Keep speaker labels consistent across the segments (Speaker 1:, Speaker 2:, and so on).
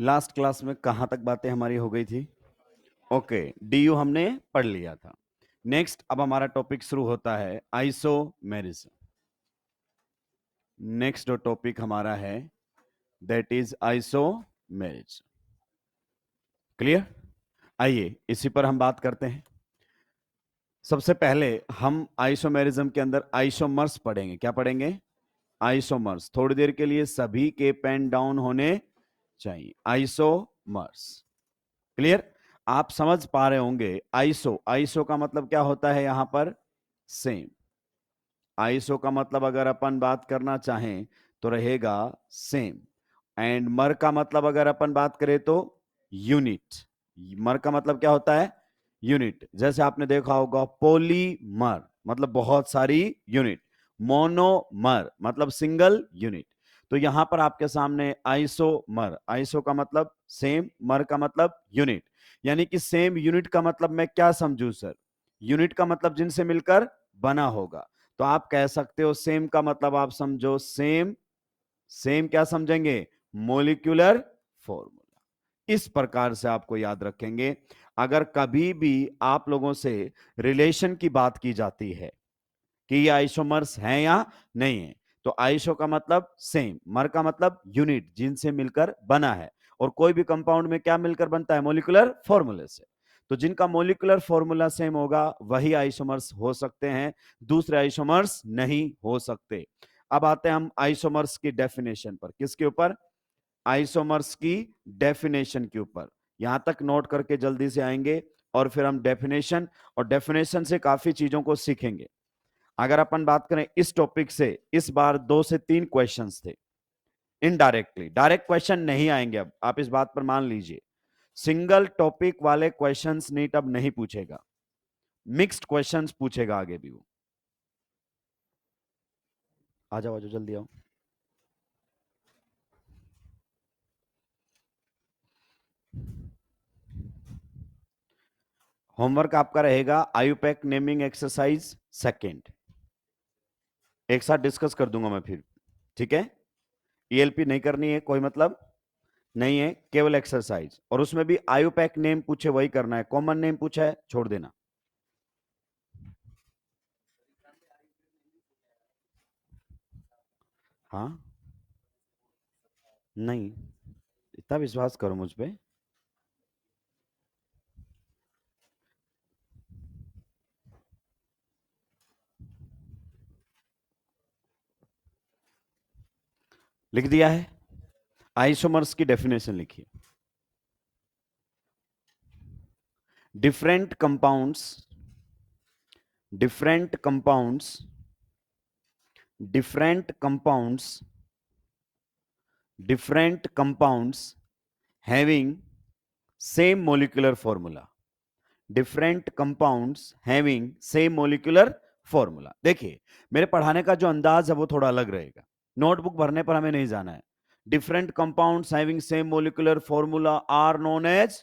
Speaker 1: Last class में कहां तक बातें हमारी हो गई थी? ओके, डीयू हमने पढ़ लिया था। नेक्स्ट अब हमारा टॉपिक शुरू होता है आइसोमेरिज्म। नेक्स्ट जो टॉपिक हमारा है दैट इज आइसोमेरिज्म। क्लियर? आइए इसी पर हम बात करते हैं। सबसे पहले हम आइसोमेरिज्म के अंदर आइसोमर्स पढ़ेंगे। क्या पढ़ेंगे? आइसोमर्स। थोड़ी देर के लिए सभी के पेन डाउन होने चाहिए। आइसोमर्स। क्लियर? आप समझ पा रहे होंगे। आइसो, आइसो का मतलब क्या होता है यहां पर? सेम। आइसो का मतलब अगर अपन बात करना चाहें तो रहेगा सेम। एंड मर का मतलब अगर अपन बात करें तो यूनिट। मर का मतलब क्या होता है? यूनिट। जैसे आपने देखा होगा पॉलीमर मतलब बहुत सारी यूनिट, मोनोमर मतलब सिंगल यूनिट। तो यहां पर आपके सामने आइसोमर, आइसो का मतलब सेम, मर का मतलब यूनिट। यानी कि सेम यूनिट का मतलब मैं क्या समझू सर? यूनिट का मतलब जिनसे मिलकर बना होगा। तो आप कह सकते हो सेम का मतलब आप समझो सेम। सेम क्या समझेंगे? Molecular formula. इस प्रकार से आपको याद रखेंगे। अगर कभी भी आप लोगों से रिलेशन की बात की जाती है कि ये आइसोमर्स हैं या नहीं है, तो आइसो का मतलब सेम, मर का मतलब यूनिट जिनसे मिलकर बना है। और कोई भी कंपाउंड में क्या मिलकर बनता है? मोलिकुलर फॉर्मूले से। तो जिनका मोलिकुलर फॉर्मूला सेम होगा वही आइसोमर्स हो सकते हैं, दूसरे आइसोमर्स नहीं हो सकते। अब आते हैं हम आइसोमर्स की डेफिनेशन पर। किसके ऊपर? आइसोमर्स की डेफिनेशन के ऊपर। यहां तक नोट करके जल्दी से आएंगे और फिर हम डेफिनेशन, और डेफिनेशन से काफी चीजों को सीखेंगे। अगर अपन बात करें इस टॉपिक से, इस बार 2 से 3 क्वेश्चंस थे इनडायरेक्टली। डायरेक्ट क्वेश्चन नहीं आएंगे। अब आप इस बात पर मान लीजिए, सिंगल टॉपिक वाले क्वेश्चंस नीट अब नहीं पूछेगा, मिक्स्ड क्वेश्चंस पूछेगा आगे भी वो। आ जाओ जल्दी आओ। होमवर्क आपका रहेगा आयुपैक नेमिंग एक्सरसाइज सेकेंड। एक साथ डिस्कस कर दूंगा मैं फिर, ठीक है? ईएलपी नहीं करनी है, कोई मतलब नहीं है, केवल एक्सरसाइज। और उसमें भी आयुपैक नेम पूछे वही करना है, कॉमन नेम पूछा है छोड़ देना। हाँ, नहीं, इतना विश्वास करो मुझ पे। लिख दिया है। आइसोमर्स की डेफिनेशन लिखिए। Different compounds, different compounds, different compounds, different compounds having same molecular formula. Different compounds having same molecular formula. देखिए, मेरे पढ़ाने का जो अंदाज है वो थोड़ा अलग रहेगा। नोटबुक भरने पर हमें नहीं जाना है। Different compounds having same molecular formula are known as,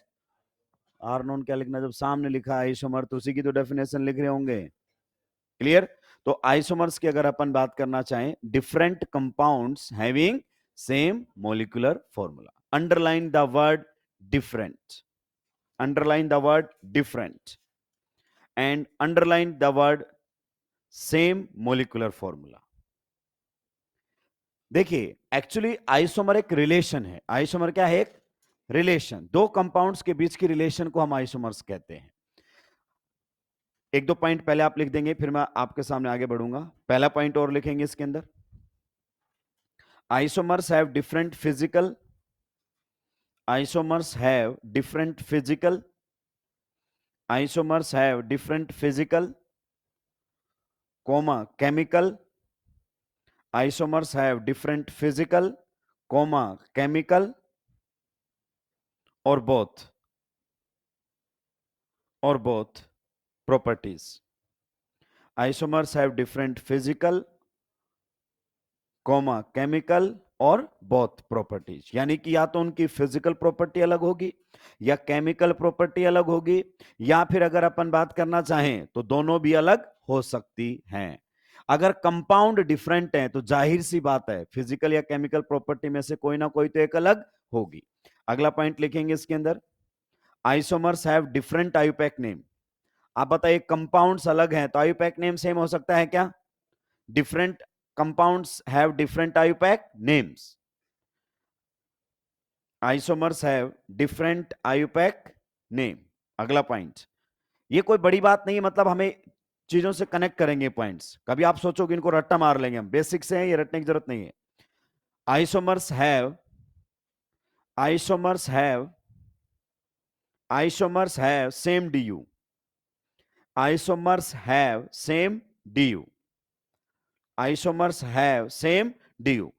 Speaker 1: are known क्या लिखना? जब सामने लिखा है आइसोमर तो उसी की तो डेफिनेशन लिख रहे होंगे। क्लियर? तो आइसोमर्स की अगर अपन बात करना चाहें, different compounds having same molecular formula. Underline the word different, underline the word different and underline the word same molecular formula। देखिए, एक्चुअली आइसोमर एक रिलेशन है। आइसोमर क्या है? एक रिलेशन। दो कंपाउंड्स के बीच की रिलेशन को हम आइसोमर्स कहते हैं। एक दो पॉइंट पहले आप लिख देंगे, फिर मैं आपके सामने आगे बढ़ूंगा। पहला पॉइंट और लिखेंगे इसके अंदर, isomers have different physical, isomers have different physical, isomers have different physical, comma chemical, isomers have different physical, comma chemical or both properties। isomers have different physical, comma chemical और both properties। यानी कि या तो उनकी physical property अलग होगी या chemical property अलग होगी, या फिर अगर अपन बात करना चाहें तो दोनों भी अलग हो सकती हैं। अगर कंपाउंड डिफरेंट है तो जाहिर सी बात है फिजिकल या केमिकल प्रॉपर्टी में से कोई ना कोई तो एक अलग होगी। अगला पॉइंट लिखेंगे इसके अंदर, isomers have different IUPAC name. आप बताइए कंपाउंड्स अलग हैं तो आईयूपैक नेम सेम हो सकता है क्या? Different compounds have different IUPAC names. Isomers have different IUPAC name. अगला पॉइंट, ये कोई बड़ी बात नहीं है, मतलब हमें चीजों से कनेक्ट करेंगे पॉइंट्स। कभी आप सोचोगे इनको रट्टा मार लेंगे हम, बेसिक से हैं, ये रटने की जरूरत नहीं है। Isomers have isomers have isomers have same DU. Isomers have same DU. Isomers have same DU.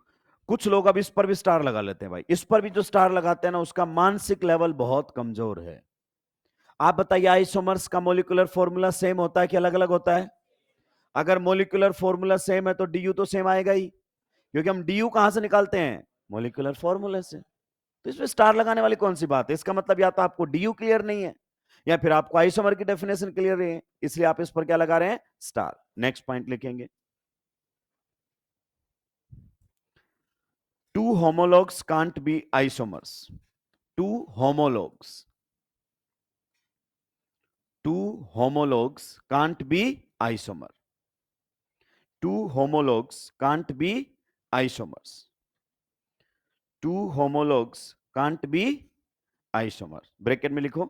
Speaker 1: कुछ लोग अब इस पर भी स्टार लगा लेते हैं भाई, इस पर भी जो स्टार लगाते हैं ना उसका मानसिक लेवल बहुत कमजोर है। आप बताइए आइसोमर्स का मॉलिक्यूलर फॉर्मूला सेम होता है कि अलग अलग होता है? अगर मॉलिक्यूलर फॉर्मूला सेम है तो डीयू तो सेम आएगा ही, क्योंकि हम डीयू कहां से निकालते हैं? मॉलिक्यूलर फॉर्मूला से। तो इसमें स्टार लगाने वाली कौन सी बात है? इसका मतलब या तो आपको डीयू क्लियर नहीं है या फिर आपको आइसोमर की डेफिनेशन क्लियर है, इसलिए आप इस पर क्या लगा रहे हैं? स्टार। नेक्स्ट पॉइंट लिखेंगे, two homologs can't be isomers. two homologs two homologs can't be isomer. two homologs can't be isomers. two homologs can't be isomers. Bracket में लिखो,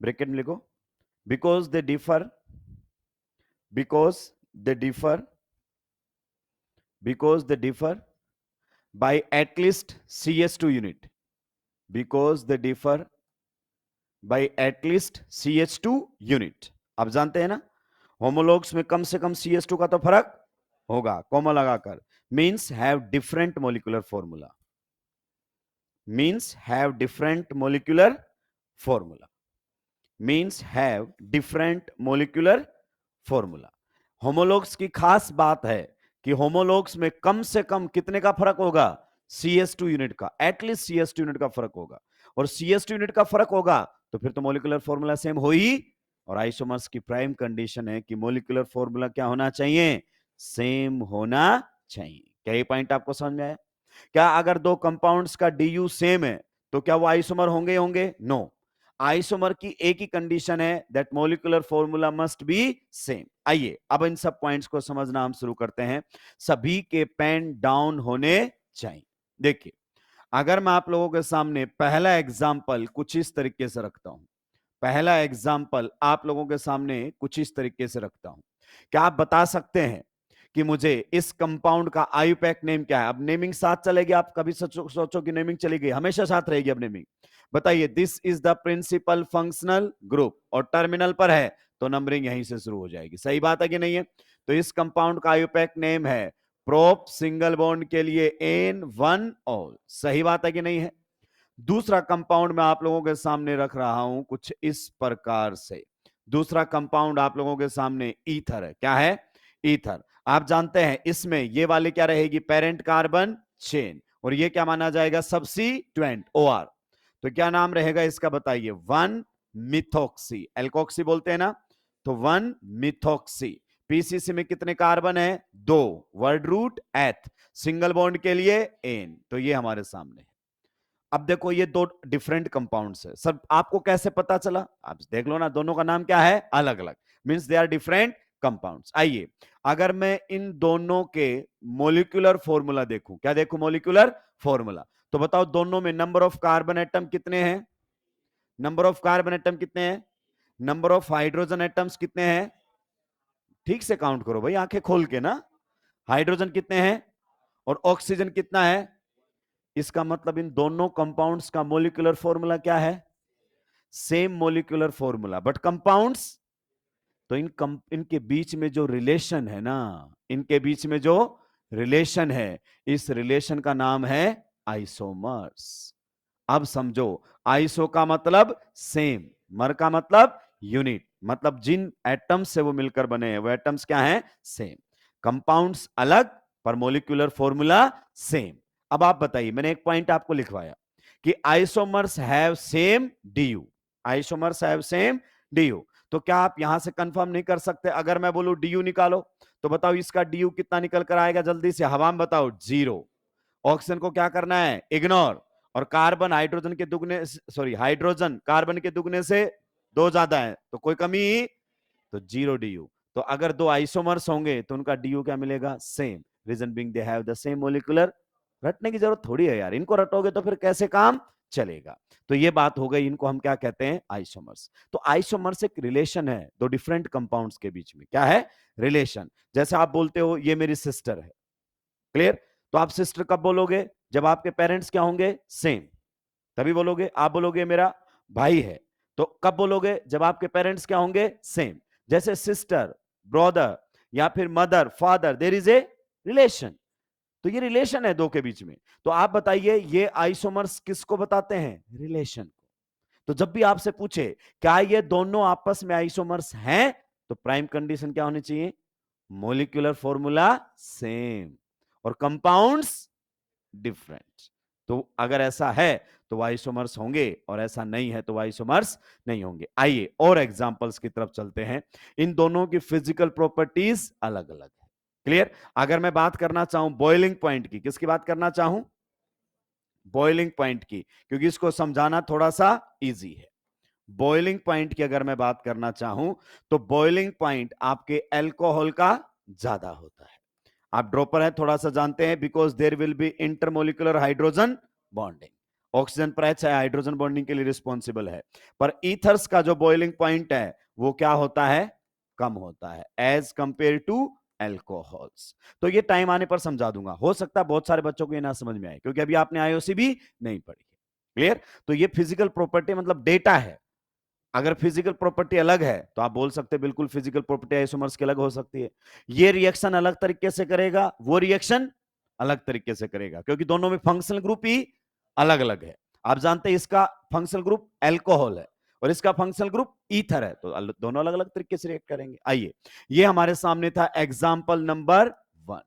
Speaker 1: ब्रैकेट में लिखो, because they differ because they differ because they differ by at least ch2 unit. because they differ by at least ch2 unit. आप जानते हैं ना homologs में कम से कम ch2 का तो फर्क होगा, कॉमा लगाकर। Means have different molecular formula, means have different molecular formula, means have different molecular formula. Homologues की खास बात है कि होमोलॉग्स में कम से कम कितने का फर्क होगा? cs2 यूनिट का, एटलीस्ट cs2 यूनिट का फर्क होगा। और cs2 यूनिट का फर्क होगा तो फिर तो मॉलिक्यूलर फॉर्मूला सेम हो ही। और आइसोमर्स की प्राइम कंडीशन है कि मॉलिक्यूलर फॉर्मूला क्या होना चाहिए? सेम होना चाहिए। क्या ये पॉइंट आपको समझ में आया? क्या अगर दो कंपाउंड्स का डीयू सेम है तो क्या वो आइसोमर होंगे होंगे? नो। आइसोमर की एक ही कंडीशन है, that molecular formula must be same. आइए अब इन सब पॉइंट्स को समझना हम शुरू करते हैं। सभी के पेन डाउन होने चाहिए। देखिए अगर मैं आप लोगों के सामने पहला एग्जाम्पल कुछ इस तरीके से रखता हूं, पहला एग्जाम्पल आप लोगों के सामने कुछ इस तरीके से रखता हूं, क्या आप बता सकते हैं कि मुझे इस कंपाउंड का आईयूपैक नेम क्या है? अब नेमिंग साथ चलेगी, आप कभी सोचो कि नेमिंग चलेगी, हमेशा साथ रहेगी अब नेमिंग। बताइए, this is the principal functional group, और टर्मिनल पर है तो नंबरिंग यहीं से शुरू हो जाएगी। सही बात है कि नहीं है? तो इस कंपाउंड का आईयूपैक नेम है प्रोप, सिंगल बॉन्ड के लिए N1 ऑल। सही बात है कि नहीं है? दूसरा कंपाउंड मैं आप लोगों के सामने रख रहा हूं कुछ इस प्रकार से। दूसरा कंपाउंड आप लोगों के सामने ईथर है। क्या है? ईथर। आप जानते हैं इसमें ये वाली क्या रहेगी? पेरेंट कार्बन चेन, और ये क्या माना जाएगा? Substituent OR। तो क्या नाम रहेगा इसका बताइए? 1 मिथॉक्सी, एल्कोक्सी बोलते हैं ना, तो 1 मिथॉक्सी। पीसीसी में कितने कार्बन है? 2, वर्ड रूट एथ, सिंगल बॉन्ड के लिए N। तो ये हमारे सामने है। अब देखो ये दो डिफरेंट कंपाउंड्स है। सब आपको कैसे पता चला? आप देख लो ना, दोनों का नाम क्या है? अलग अलग, means they are different compounds. आइए अगर मैं इन दोनों के मॉलिक्यूलर फॉर्मूला देखूं, क्या देखूं? Molecular formula. तो बताओ दोनों में नंबर ऑफ कार्बन एटम कितने हैं? नंबर ऑफ कार्बन एटम कितने हैं? नंबर ऑफ हाइड्रोजन एटम्स कितने हैं? ठीक से काउंट करो भाई, आंखें खोल के ना। हाइड्रोजन कितने हैं और ऑक्सीजन कितना है? इसका मतलब इन दोनों कंपाउंड्स का मॉलिक्यूलर फॉर्मूला क्या है? Same molecular formula, but compounds. तो इनके बीच में जो रिलेशन है ना, इनके बीच में जो रिलेशन है, इस रिलेशन का नाम है आइसोमर्स। अब समझो, आइसो का मतलब सेम, मर का मतलब यूनिट, मतलब जिन एटम्स से वो मिलकर बने हैं वो एटम्स क्या हैं? सेम। कंपाउंड्स अलग पर मॉलिक्यूलर फॉर्मूला सेम। अब आप बताइए, मैंने एक पॉइंट आपको लिखवाया कि isomers have same DU, isomers have same DU. तो क्या आप यहां से कंफर्म नहीं कर सकते? अगर मैं बोलूं डीयू निकालो तो बताओ इसका डीयू कितना निकल कर आएगा? जल्दी से हवा में बताओ। 0। ऑक्सीजन को क्या करना है? इग्नोर। और कार्बन हाइड्रोजन के दुगने, सॉरी हाइड्रोजन कार्बन के दुगने से 2 ज्यादा है, तो कोई कमी, तो 0 डीयू। तो अगर 2 आइसोमर्स होंगे तो उनका डीयू क्या मिलेगा, same. Reason being they have the same molecular. रटने की जरूरत थोड़ी है यार, इनको रटोगे तो फिर कैसे काम चलेगा। तो ये बात हो गई, इनको हम क्या कहते हैं, आइसोमर्स। तो आइसोमर्स एक रिलेशन है दो डिफरेंट कंपाउंड्स के बीच में, क्या है, रिलेशन। जैसे आप बोलते हो ये मेरी सिस्टर है, क्लियर। तो आप सिस्टर कब बोलोगे, जब आपके पेरेंट्स क्या होंगे, सेम, तभी बोलोगे। आप बोलोगे मेरा भाई है, तो कब बोलोगे, जब आपके पेरेंट्स क्या होंगे, सेम। जैसे सिस्टर, ब्रदर या फिर mother, father, there is a relation. तो ये रिलेशन है दो के बीच में। तो आप बताइए ये आइसोमर्स किसको बताते हैं, रिलेशन को। तो जब भी आपसे पूछे क्या ये दोनों आपस में आइसोमर्स हैं, तो प्राइम कंडीशन क्या होनी चाहिए, मोलिकुलर फॉर्मूला सेम और कंपाउंड्स डिफरेंट। तो अगर ऐसा है तो आइसोमर्स होंगे, और ऐसा नहीं है तो आइसोमर्स नहीं होंगे। आइए और एग्जांपल्स की तरफ चलते हैं। इन दोनों की फिजिकल प्रॉपर्टीज अलग अलग है, क्लियर। अगर मैं बात करना चाहूं बॉइलिंग पॉइंट की, किसकी बात करना चाहूं, बॉइलिंग पॉइंट की, क्योंकि इसको समझाना थोड़ा सा इजी है। बॉइलिंग पॉइंट की अगर मैं बात करना चाहूं तो बॉइलिंग पॉइंट आपके अल्कोहल का ज्यादा होता है। आप ड्रॉपर है थोड़ा सा जानते हैं, because there will be intermolecular hydrogen bonding. Oxygen पर H है, हाइड्रोजन बॉन्डिंग के लिए रिस्पॉन्सिबल है। पर ईथर्स का जो बॉइलिंग पॉइंट है वो क्या होता है, कम होता है एज कंपेयर टू एल्कोहल्स। तो ये टाइम आने पर समझा दूंगा, हो सकता है बहुत सारे बच्चों को ये ना समझ में आए, क्योंकि अभी आपने आईओसी भी नहीं पढ़ी है, क्लियर। तो ये फिजिकल प्रॉपर्टी मतलब डेटा है। अगर फिजिकल प्रॉपर्टी अलग है तो आप बोल सकते हैं बिल्कुल फिजिकल प्रॉपर्टी आइसोमर्स की अलग हो सकती है। ये रिएक्शन अलग तरीके से करेगा, वो रिएक्शन अलग तरीके से करेगा, क्योंकि दोनों में फंक्शनल ग्रुप ही अलग अलग है। आप जानते हैं इसका फंक्शनल ग्रुप एल्कोहल है और इसका फंक्शनल ग्रुप ईथर है, तो दोनों अलग अलग तरीके से रिएक्ट करेंगे। आइए, ये हमारे सामने था एग्जाम्पल नंबर 1।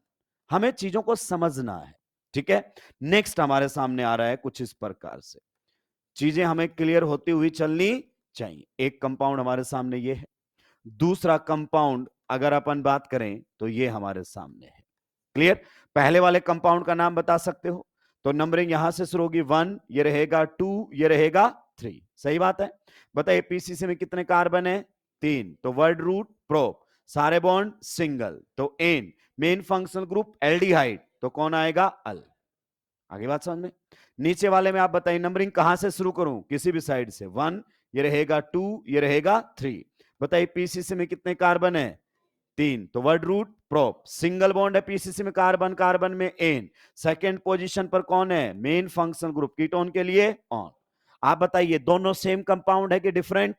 Speaker 1: हमें चीजों को समझना है, ठीक है। नेक्स्ट हमारे सामने आ रहा है कुछ इस प्रकार से, चीजें हमें क्लियर होती हुई चलनी चाहिए। एक कंपाउंड हमारे सामने ये है, दूसरा कंपाउंड अगर अपन बात करें तो ये हमारे सामने है, क्लियर। पहले वाले कंपाउंड का नाम बता सकते हो, तो नंबरिंग यहां से शुरू होगी 1, ये रहेगा 2, ये रहेगा 3, सही बात है। बताइए पीसीसी में कितने कार्बन है, 3, तो वर्ड रूट प्रोप, सारे बॉन्ड सिंगल, तो ane. Main functional group aldehyde, तो कौन आएगा, अल। आगे बात समझ में। नीचे वाले में आप बताइए नंबरिंग कहां से शुरू करूं, किसी भी साइड से, 1, ये रहेगा 2, ये रहेगा 3। बताइए पीसीसी में कितने कार्बन है, 3, तो word root prop, single bond है पीसीसी में, कार्बन कार्बन में एन। सेकेंड पोजीशन पर कौन है, मेन फंक्शनल ग्रुप, कीटोन के लिए ऑन। आप बताइए दोनों सेम कंपाउंड है कि different,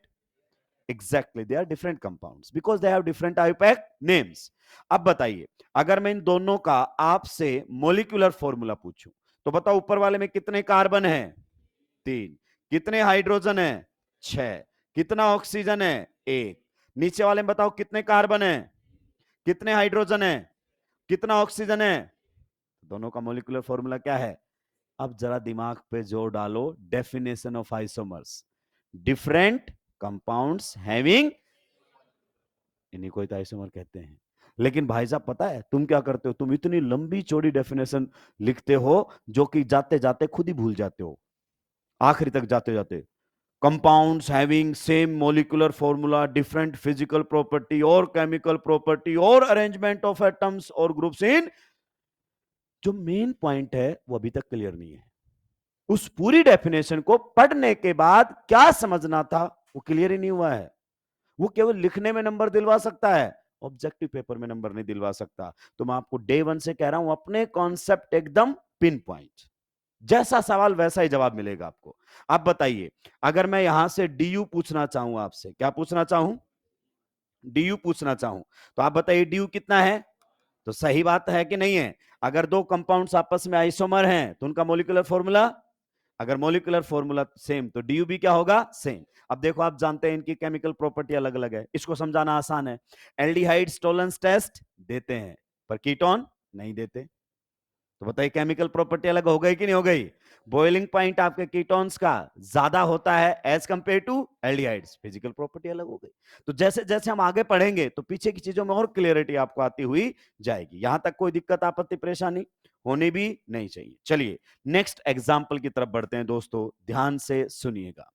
Speaker 1: exactly they are different compounds because they have different IUPAC names. अब बताइए अगर मैं इन दोनों का आपसे मोलिकुलर फॉर्मूला पूछूं, तो बताओ ऊपर वाले में कितने कार्बन है, 3, कितने हाइड्रोजन है, 6, कितना ऑक्सीजन है, 1। नीचे वाले में बताओ कितने कार्बन है, कितने हाइड्रोजन है, कितना ऑक्सीजन है। दोनों का मोलिकुलर फॉर्मूला क्या है। अब जरा दिमाग पे जोर डालो, definition of isomers, different compounds having, इन्हीं को तो आइसोमर कहते हैं। लेकिन भाई साहब पता है तुम क्या करते हो, तुम इतनी लंबी चौड़ी डेफिनेशन लिखते हो जो कि जाते जाते खुद ही भूल जाते हो, आखिरी तक जाते जाते। Compounds having same molecular formula, different physical property और केमिकल प्रॉपर्टी और अरेंजमेंट ऑफ एटम्स और ग्रुप्स इन, जो मेन पॉइंट है वो अभी तक क्लियर नहीं है। उस पूरी डेफिनेशन को पढ़ने के बाद क्या समझना था वो क्लियर ही नहीं हुआ है। वो केवल लिखने में नंबर दिलवा सकता है, ऑब्जेक्टिव पेपर में नंबर नहीं दिलवा सकता। तो मैं आपको डे 1 से कह रहा हूं अपने कॉन्सेप्ट एकदम पिन पॉइंट, जैसा सवाल वैसा ही जवाब मिलेगा आपको। आप बताइए अगर मैं यहां से डीयू पूछना चाहूं आपसे, क्या पूछना चाहूं, डीयू पूछना चाहूं, तो आप बताइए डीयू कितना है। तो सही बात है कि नहीं है। अगर दो कंपाउंड्स आपस में आइसोमर हैं तो उनका मोलिकुलर फॉर्मूला, अगर मोलिकुलर फॉर्मूला सेम तो डीयू भी क्या होगा, सेम। अब देखो आप जानते हैं इनकी केमिकल प्रॉपर्टी अलग अलग है, इसको समझाना आसान है। एल्डिहाइड्स टॉलरेंस टेस्ट देते हैं पर कीटोन नहीं देते, तो बताइए केमिकल प्रॉपर्टी अलग हो गई कि नहीं हो गई? बॉइलिंग पॉइंट आपके कीटोन्स का ज्यादा होता है as compare to aldehydes, physical property अलग हो गई। तो जैसे जैसे हम आगे पढ़ेंगे तो पीछे की चीजों में और क्लियरिटी आपको आती हुई जाएगी। यहां तक कोई दिक्कत आपत्ति परेशानी होनी भी नहीं चाहिए। चलिए नेक्स्ट एग्जाम्पल की तरफ बढ़ते हैं दोस्तों, ध्यान से सुनिएगा।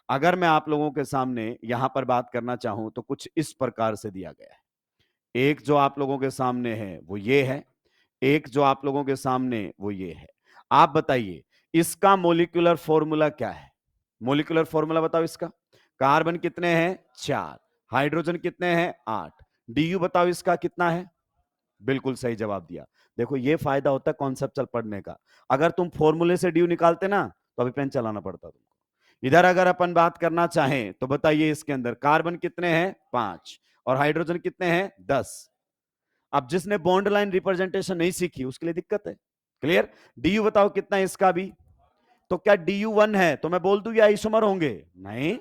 Speaker 1: अगर मैं आप लोगों के सामने यहां पर बात करना चाहूं तो कुछ इस प्रकार से दिया गया है। एक जो आप लोगों के सामने है वो ये है, एक जो आप लोगों के सामने वो ये है। आप बताइए इसका मोलिकुलर फॉर्मूला क्या है? मोलिकुलर फॉर्मूला बताओ इसका। कार्बन कितने हैं? 4। हाइड्रोजन कितने हैं? 8। डीयू बताओ इसका कितना है? बिल्कुल सही जवाब दिया। देखो ये फायदा होता है कॉन्सेप्चुअल पढ़ने का। अगर तुम फॉर्मूले से डीयू निकालते ना तो अभी पेन चलाना पड़ता तुमको। इधर अगर अपन बात करना चाहें तो बताइए इसके अंदर कार्बन कितने हैं? 5 और हाइड्रोजन कितने हैं? 10। अब जिसने बॉन्ड लाइन रिप्रेजेंटेशन नहीं सीखी उसके लिए दिक्कत है। क्लियर? डीयू बताओ कितना है इसका भी? तो क्या डीयू 1 है तो मैं बोल दूं ये आइसोमर होंगे? नहीं,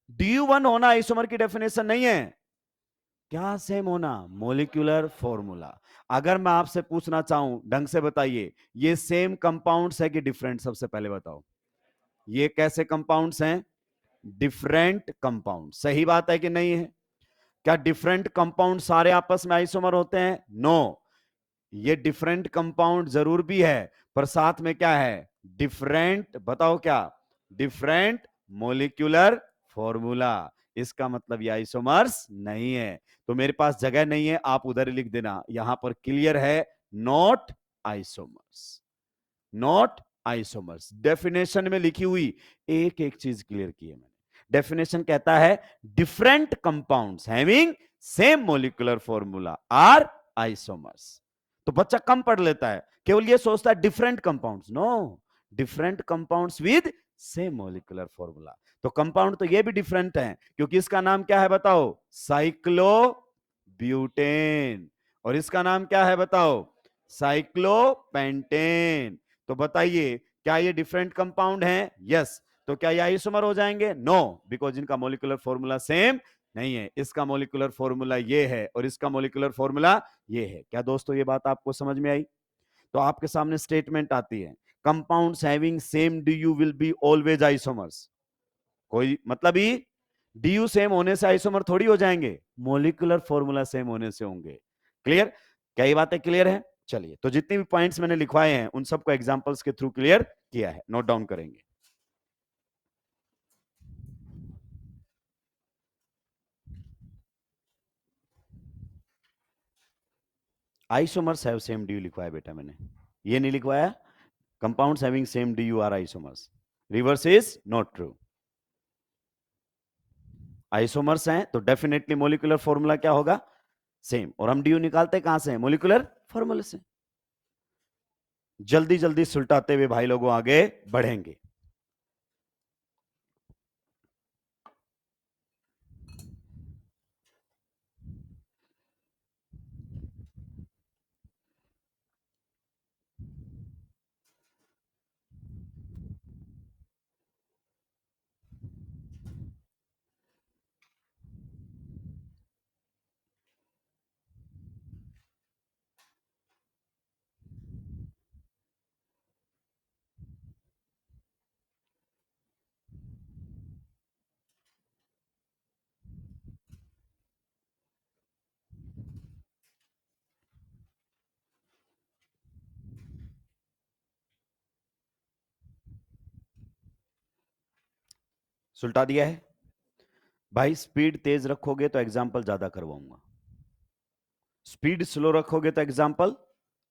Speaker 1: डीयू 1 होना आइसोमर की डेफिनेशन नहीं है। क्या सेम होना? Molecular formula. अगर मैं आपसे पूछना चाहूं ढंग से बताइए, ये सेम कंपाउंड्स है कि डिफरेंट? सबसे पहले बताओ ये कैसे कंपाउंड्स हैं? Different compound. सही बात है कि नहीं है? क्या डिफरेंट कंपाउंड सारे आपस में आइसोमर होते हैं? नो, ये डिफरेंट कंपाउंड जरूर भी है पर साथ में क्या है? डिफरेंट, बताओ क्या? Different molecular formula. इसका मतलब ये आइसोमर्स नहीं है। तो मेरे पास जगह नहीं है, आप उधर ही लिख देना, यहां पर क्लियर है not isomers. Not isomers definition में लिखी हुई एक एक चीज क्लियर की है मैंने। डेफिनेशन कहता है different compounds having same molecular formula are isomers. तो बच्चा कम पढ़ लेता है, केवल ये सोचता है different compounds. No, different compounds with same molecular formula. तो कंपाउंड तो ये भी डिफरेंट है क्योंकि इसका नाम क्या है बताओ? साइक्लोब्यूटेन। और इसका नाम क्या है बताओ? साइक्लोपेंटेन। तो बताइए क्या ये डिफरेंट कंपाउंड हैं? यस। तो क्या ये आइसोमर हो जाएंगे? नो, बिकॉज इनका मोलिकुलर फॉर्मूला सेम नहीं है। इसका मोलिकुलर फॉर्मूला ये है और इसका मोलिकुलर फॉर्मूला ये है। क्या दोस्तों ये बात आपको समझ में आई? तो आपके सामने स्टेटमेंट आती है compounds having same DU will be always isomers. कोई मतलब ही डीयू सेम होने से आइसोमर थोड़ी हो जाएंगे, मोलिकुलर फॉर्मूला सेम होने से होंगे। क्लियर? क्या ये बातें क्लियर है? चलिए, तो जितने भी पॉइंट्स मैंने लिखवाए हैं उन सबको एग्जांपल्स के थ्रू क्लियर किया है, नोट डाउन करेंगे। आइसोमर्स हैव सेम डीयू लिखवाया बेटा मैंने, ये नहीं लिखवाया compounds having same DU are isomers. Reverse is not true. Isomers हैं तो डेफिनेटली मोलिकुलर फॉर्मूला क्या होगा? सेम। और हम डीयू निकालते कहां से? मोलिकुलर फॉर्मूला से। जल्दी जल्दी सुलटाते हुए भाई लोगों आगे बढ़ेंगे। सुलटा दिया है भाई। स्पीड तेज रखोगे तो एग्जाम्पल ज्यादा करवाऊंगा, स्पीड स्लो रखोगे तो एग्जाम्पल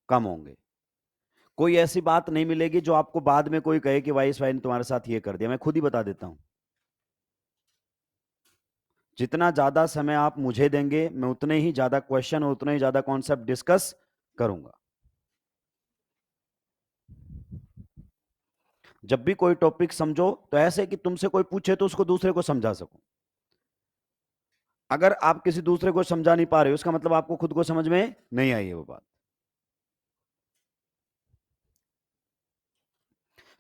Speaker 1: कम होंगे। कोई ऐसी बात नहीं मिलेगी जो आपको बाद में कोई कहे कि वाइस भाई ने तुम्हारे साथ ये कर दिया। मैं खुद ही बता देता हूं, जितना ज्यादा समय आप मुझे देंगे मैं उतने ही ज्यादा क्वेश्चन और उतने ही ज्यादा कॉन्सेप्ट डिस्कस करूंगा। जब भी कोई टॉपिक समझो तो ऐसे कि तुमसे कोई पूछे तो उसको दूसरे को समझा सको। अगर आप किसी दूसरे को समझा नहीं पा रहे हो उसका मतलब आपको खुद को समझ में नहीं आई है वो बात।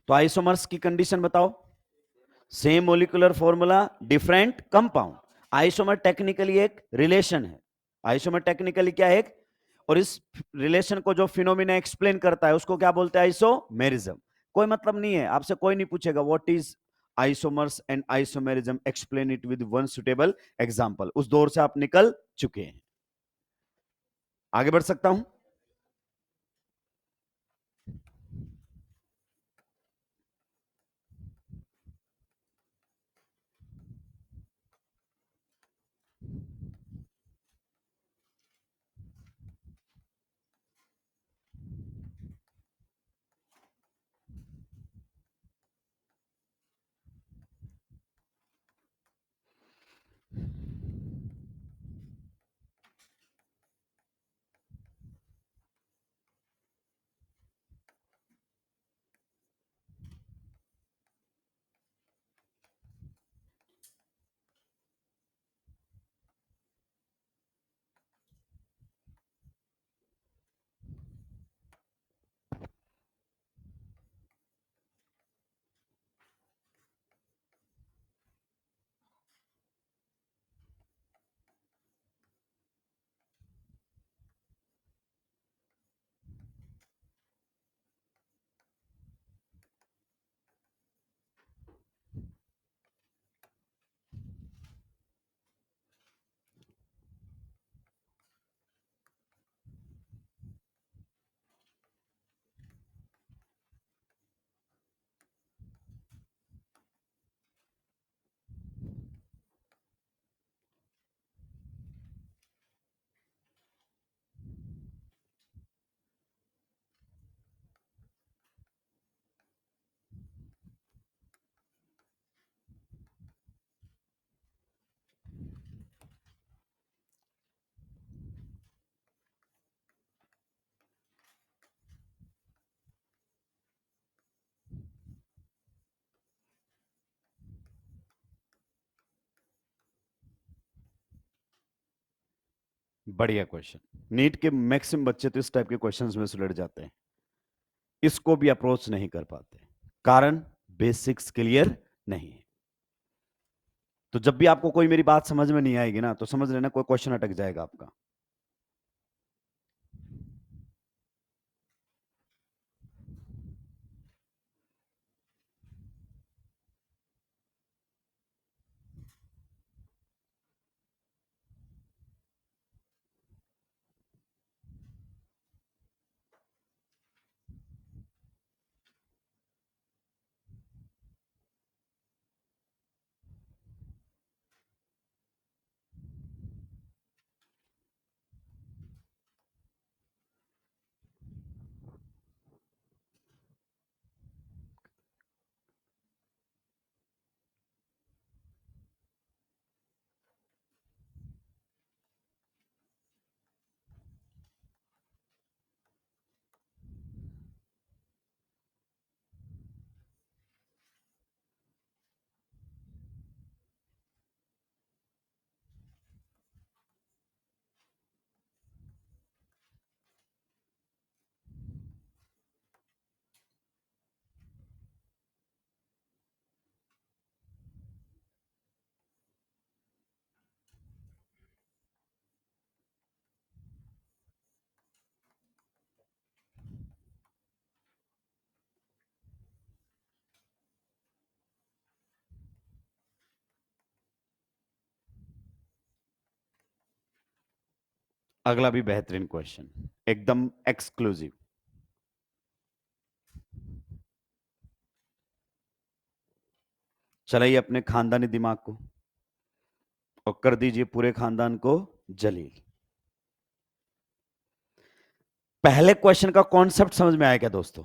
Speaker 1: तो आइसोमर्स की कंडीशन बताओ। Same molecular formula, different compound. Isomer technically एक रिलेशन है। आइसोमर टेक्निकली क्या है? एक और इस रिलेशन को जो फिनोमिना एक्सप्लेन करता है उसको क्या बोलते हैं? आइसोमेरिज्म। कोई मतलब नहीं है, आपसे कोई नहीं पूछेगा what is isomers and isomerism, explain it with one suitable example. उस दौर से आप निकल चुके हैं। आगे बढ़ सकता हूं? बढ़िया क्वेश्चन। नीट के मैक्सिमम बच्चे तो इस टाइप के क्वेश्चंस में सुलझ जाते हैं, इसको भी अप्रोच नहीं कर पाते, कारण बेसिक्स क्लियर नहीं है। तो जब भी आपको कोई मेरी बात समझ में नहीं आएगी ना, तो समझ लेना कोई क्वेश्चन अटक जाएगा आपका। अगला भी बेहतरीन क्वेश्चन, एकदम एक्सक्लूसिव। चलाइए अपने खानदानी दिमाग को और कर दीजिए पूरे खानदान को जलील। पहले क्वेश्चन का कॉन्सेप्ट समझ में आया क्या दोस्तों?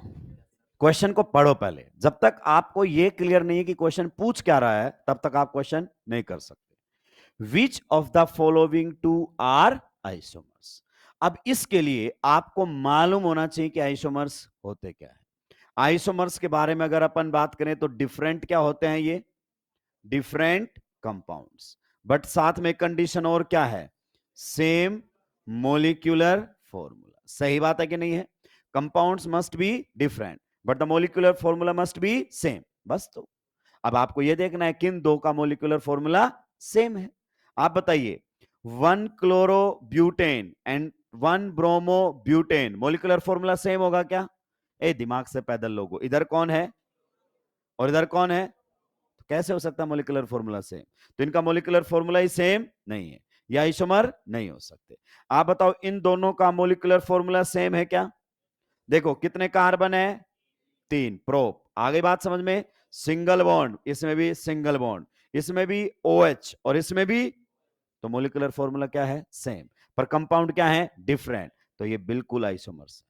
Speaker 1: क्वेश्चन को पढ़ो पहले। जब तक आपको यह क्लियर नहीं है कि क्वेश्चन पूछ क्या रहा है, तब तक आप क्वेश्चन नहीं कर सकते। Which of the following two are isomers. अब इसके लिए आपको मालूम होना चाहिए कि आइसोमर्स होते क्या है। आइसोमर्स के बारे में अगर अपन बात करें तो डिफरेंट क्या होते हैं? ये डिफरेंट कंपाउंड्स, बट साथ में कंडीशन और क्या है? Same molecular formula. सही बात है कि नहीं है? Compounds must be different but the molecular formula must be same. बस। तो अब आपको यह देखना है किन दो का मोलिक्यूलर फॉर्मूला सेम है। आप बताइए, 1 chlorobutane and 1 bromo butane, molecular formula same होगा क्या? ए दिमाग से पैदल लोगों, इधर कौन है और इधर कौन है, तो कैसे हो सकता है मोलिकुलर फॉर्मूला सेम? तो इनका मोलिकुलर फॉर्मूला ही सेम नहीं है, ये आइसोमर नहीं हो सकते। आप बताओ इन दोनों का मोलिकुलर फॉर्मूला सेम है क्या? देखो कितने कार्बन है, 3, प्रोप, आ गई बात समझ में? सिंगल बॉन्ड, इसमें भी सिंगल बॉन्ड, इसमें भी OH और इसमें भी, तो मोलिकुलर फॉर्मूला क्या है? सेम, पर कंपाउंड क्या है? डिफरेंट, तो ये बिल्कुल आइसोमर्स।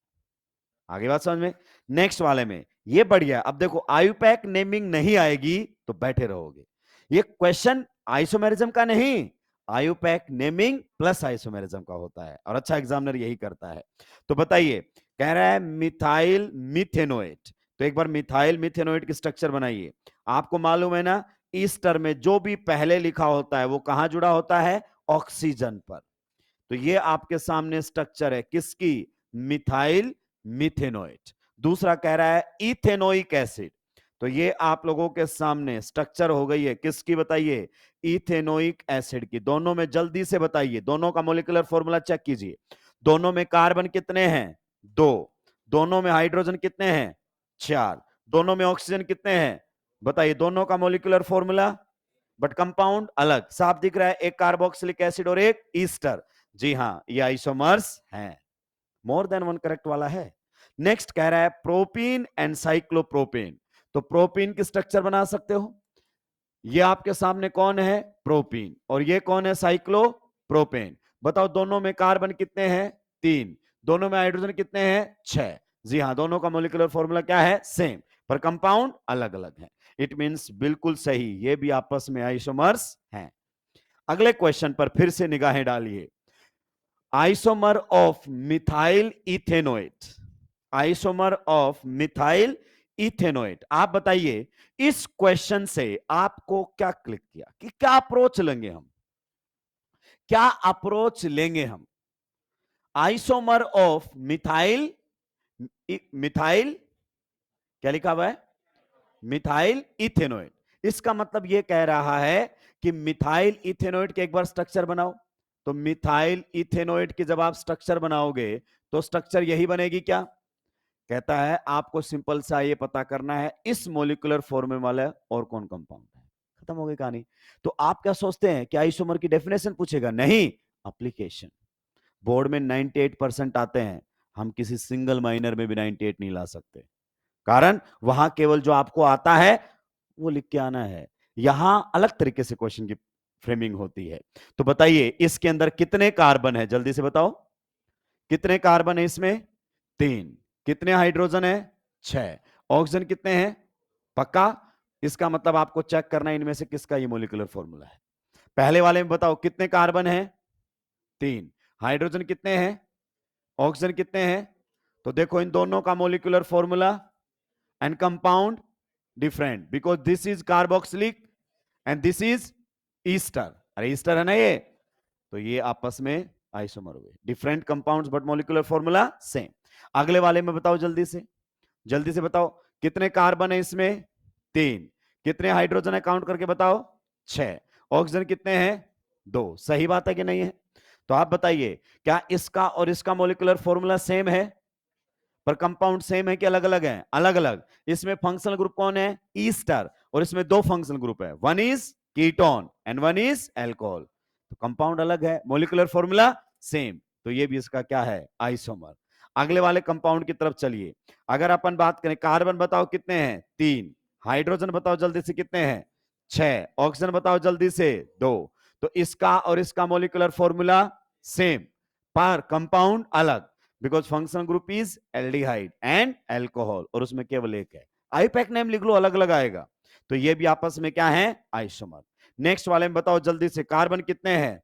Speaker 1: आगे बात समझ में? नेक्स्ट वाले में ये बढ़िया, अब देखो आयुपैक नेमिंग नहीं आएगी तो बैठे रहोगे। ये क्वेश्चन आइसोमेरिज्म का नहीं, आयुपैक नेमिंग प्लस आइसोमेरिज्म का होता है, और अच्छा एग्जामिनर यही करता है। तो बताइए, कह रहा है मिथाइल मिथेनोएट, तो एक बार मिथाइल मिथेनोएट की स्ट्रक्चर बनाइए। आपको मालूम है ना, ईस्टर में जो भी पहले लिखा होता है वो कहां जुड़ा होता है? ऑक्सीजन पर। तो ये आपके सामने स्ट्रक्चर है किसकी? Methyl methanoate. दूसरा कह रहा है इथेनोइक एसिड, तो ये आप लोगों के सामने स्ट्रक्चर हो गई है किसकी? बताइए, इथेनोइक एसिड की। दोनों में जल्दी से बताइए, दोनों का मोलिकुलर फॉर्मूला चेक कीजिए। दोनों में कार्बन कितने हैं? 2। दोनों में हाइड्रोजन कितने हैं? 4। दोनों में ऑक्सीजन कितने हैं? बताइए, दोनों का मोलिकुलर फॉर्मूला, बट कंपाउंड अलग। साफ दिख रहा है, एक कार्बोक्सिलिक एसिड और एक ईस्टर। जी हां, ये आइसोमर्स हैं। मोर देन वन करेक्ट वाला है। नेक्स्ट कह रहा है प्रोपीन एंड साइक्लोप्रोपेन, तो प्रोपीन की स्ट्रक्चर बना सकते हो। ये आपके सामने कौन है? प्रोपीन, और ये कौन है? साइक्लोप्रोपेन। बताओ दोनों में कार्बन कितने हैं? 3। दोनों में हाइड्रोजन कितने हैं? 6। जी हां, दोनों का मोलिकुलर फॉर्मूला क्या है? सेम, पर कंपाउंड अलग अलग है। इट मींस बिल्कुल सही, ये भी आपस में आइसोमर्स हैं। अगले क्वेश्चन पर फिर से निगाहें डालिए। Isomer of methyl ethanoate, isomer of methyl ethanoate. आप बताइए इस क्वेश्चन से आपको क्या क्लिक किया कि क्या अप्रोच लेंगे हम? क्या अप्रोच लेंगे हम? आइसोमर ऑफ मिथाइल, मिथाइल क्या लिखा हुआ है? Methyl ethanoate. इसका मतलब यह कह रहा है कि मिथाइल इथेनोएट के एक बार स्ट्रक्चर बनाओ। तो मिथाइल इथेनोएट की जब आप स्ट्रक्चर बनाओगे तो स्ट्रक्चर यही बनेगी क्या? कहता है आपको सिंपल सा ये पता करना है इस मोलिकुलर फॉर्मूले वाला और कौन कंपाउंड है। खत्म हो गई कहानी। तो आप क्या सोचते हैं कि आइसोमर की डेफिनेशन पूछेगा? नहीं, एप्लीकेशन। बोर्ड में 98% आते हैं, हम किसी सिंगल माइनर में भी 98 नहीं ला सकते, कारण वहां केवल जो आपको आता है वो लिख के आना है। यहां अलग तरीके से क्वेश्चन की फ्रेमिंग होती है। तो बताइए इसके अंदर कितने कार्बन है? जल्दी से बताओ, कितने कार्बन है इसमें? 3। कितने हाइड्रोजन है? 6। ऑक्सीजन कितने हैं? पक्का? इसका मतलब आपको चेक करना है इनमें से किसका ये मोलिकुलर फॉर्मूला है। पहले वाले में बताओ कितने कार्बन है? 3। हाइड्रोजन कितने हैं? ऑक्सीजन कितने हैं? तो देखो इन दोनों का molecular formula and compound different, because this is carboxylic and this is Easter. अरे ईस्टर है ना ये, तो ये आपस में आइसोमर हुए। Different compounds but molecular formula same. अगले वाले में बताओ जल्दी से, जल्दी से बताओ कितने कार्बन है इसमें? 3। कितने हाइड्रोजन है? काउंट करके बताओ। 6। ऑक्सीजन कितने हैं? 2। सही बात है कि नहीं है? तो आप बताइए क्या इसका और इसका मोलिकुलर फॉर्मूला सेम है, पर कंपाउंड सेम है कि अलग अलग है? अलग अलग। इसमें फंक्शनल ग्रुप कौन है? ईस्टर, और इसमें 2 फंक्शनल ग्रुप है, one is ketone and one is alcohol. तो कंपाउंड अलग है, मोलिकुलर फॉर्मूला सेम, तो ये भी इसका क्या है? आइसोमर। अगले वाले कंपाउंड की तरफ चलिए। अगर अपन बात करें, कार्बन बताओ कितने हैं? 3। हाइड्रोजन बताओ जल्दी से कितने हैं? 6। ऑक्सीजन बताओ जल्दी से, 2। तो इसका और इसका मोलिकुलर फॉर्मूला सेम, पर कंपाउंड अलग, because functional group is aldehyde and alcohol, और उसमें केवल एक है। आईपैक नेम लिख लो, अलग अलग आएगा। तो ये भी आपस में क्या है? आइसोमर। नेक्स्ट वाले में बताओ जल्दी से, कार्बन कितने हैं?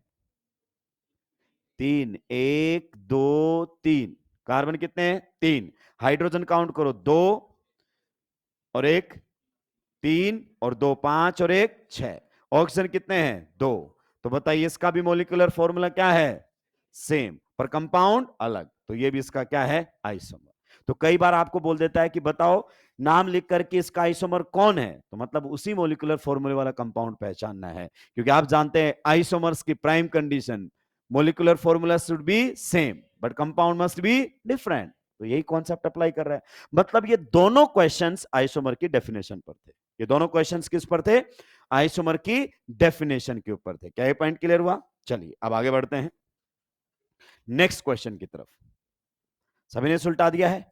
Speaker 1: 3। 1 2 3। कार्बन कितने हैं? 3। हाइड्रोजन काउंट करो, 2 और 1, 3 और 2, 5 और 1, 6। ऑक्सीजन कितने हैं? 2। तो बताइए इसका भी मोलिकुलर फॉर्मूला क्या है? सेम, पर कंपाउंड अलग, तो ये भी इसका क्या है? आइसोमर। तो कई बार आपको बोल देता है कि बताओ नाम लिख करके इसका आइसोमर कौन है, तो मतलब उसी मोलिकुलर फॉर्मूले वाला कंपाउंड पहचानना है, क्योंकि आप जानते हैं आइसोमर्स की prime condition molecular formula should be same but compound must be different. तो यही कॉन्सेप्ट अप्लाई कर रहा है। मतलब ये दोनों क्वेश्चंस आइसोमर की डेफिनेशन पर थे। ये दोनों क्वेश्चंस किस पर थे? आइसोमर की डेफिनेशन के ऊपर थे। क्या ये पॉइंट क्लियर हुआ? चलिए अब आगे बढ़ते हैं नेक्स्ट क्वेश्चन की तरफ। सभी ने सुलटा दिया है?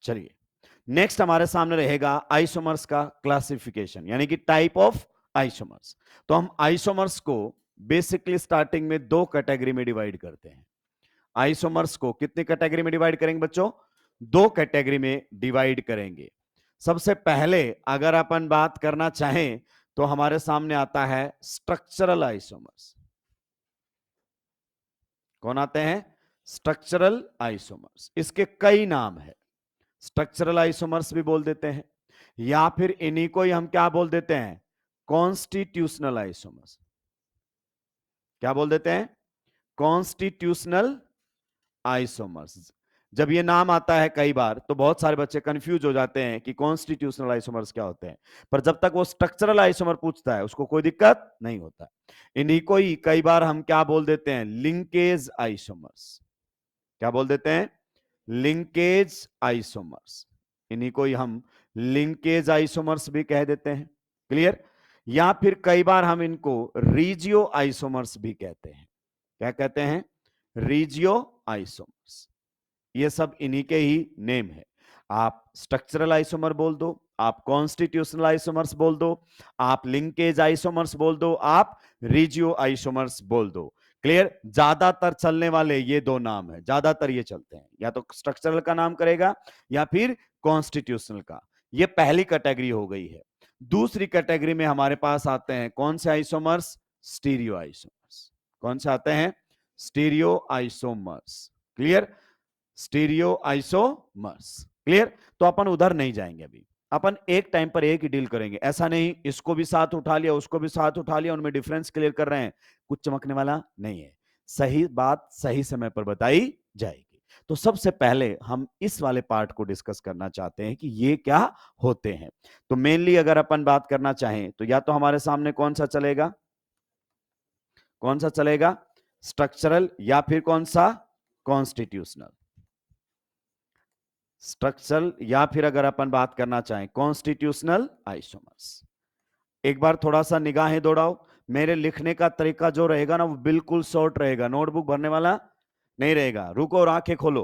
Speaker 1: चलिए नेक्स्ट हमारे सामने रहेगा आइसोमर्स का क्लासिफिकेशन, यानी कि टाइप ऑफ आइसोमर्स। तो हम आइसोमर्स को बेसिकली स्टार्टिंग में दो कैटेगरी में डिवाइड करते हैं। आइसोमर्स को कितनी कैटेगरी में डिवाइड करेंगे बच्चों? दो कैटेगरी में डिवाइड करेंगे। सबसे पहले अगर अपन बात करना चाहें तो हमारे सामने आता है स्ट्रक्चरल आइसोमर्स। कौन आते हैं? Structural isomers. इसके कई नाम है। स्ट्रक्चरल आइसोमर्स भी बोल देते हैं, या फिर इन्हीं को ही हम क्या बोल देते हैं? Constitutional isomers. क्या बोल देते हैं? Constitutional isomers. जब ये नाम आता है कई बार तो बहुत सारे बच्चे कंफ्यूज हो जाते हैं कि कॉन्स्टिट्यूशनल आइसोमर्स क्या होते हैं, पर जब तक वो स्ट्रक्चरल आइसोमर पूछता है उसको कोई दिक्कत नहीं होता। इन्हीं को ही कई बार हम क्या बोल देते हैं? Linkage isomers. क्या बोल देते हैं? Linkage isomers. इन्हीं को ही हम लिंकेज आइसोमर्स भी कह देते हैं। क्लियर? या फिर कई बार हम इनको रीजियो आइसोमर्स भी कहते हैं। क्या कहते हैं? Regio isomers. ये सब इन्हीं के ही नेम है। आप स्ट्रक्चरल आइसोमर बोल दो, आप कॉन्स्टिट्यूशनल आइसोमर्स बोल दो, आप लिंकेज आइसोमर्स बोल दो, आप रीजियो आइसोमर्स बोल दो। क्लियर? ज्यादातर चलने वाले ये दो नाम है, ज्यादातर ये चलते हैं, या तो स्ट्रक्चरल का नाम करेगा या फिर कॉन्स्टिट्यूशनल का। ये पहली कैटेगरी हो गई है। दूसरी कैटेगरी में हमारे पास आते हैं कौन से आइसोमर्स? Stereo isomers. कौन से आते हैं? Stereo isomers. Clear? Stereo isomers. Clear? तो अपन उधर नहीं जाएंगे अभी, अपन एक टाइम पर एक ही डील करेंगे। ऐसा नहीं इसको भी साथ उठा लिया उसको भी साथ उठा लिया, उनमें डिफरेंस क्लियर कर रहे हैं, कुछ चमकने वाला नहीं है। सही बात सही समय पर बताई जाएगी। तो सबसे पहले हम इस वाले पार्ट को डिस्कस करना चाहते हैं कि ये क्या होते हैं। तो मेनली अगर अपन बात करना चाहें तो या तो हमारे सामने कौन सा चलेगा? कौन सा चलेगा? स्ट्रक्चरल, या फिर कौन सा? कॉन्स्टिट्यूशनल। स्ट्रक्चरल या फिर अगर अपन बात करना चाहें कॉन्स्टिट्यूशनल आइसोमर्स। एक बार थोड़ा सा निगाहें दौड़ाओ। मेरे लिखने का तरीका जो रहेगा ना वो बिल्कुल शॉर्ट रहेगा, नोटबुक भरने वाला नहीं रहेगा। रुको और आंखें खोलो।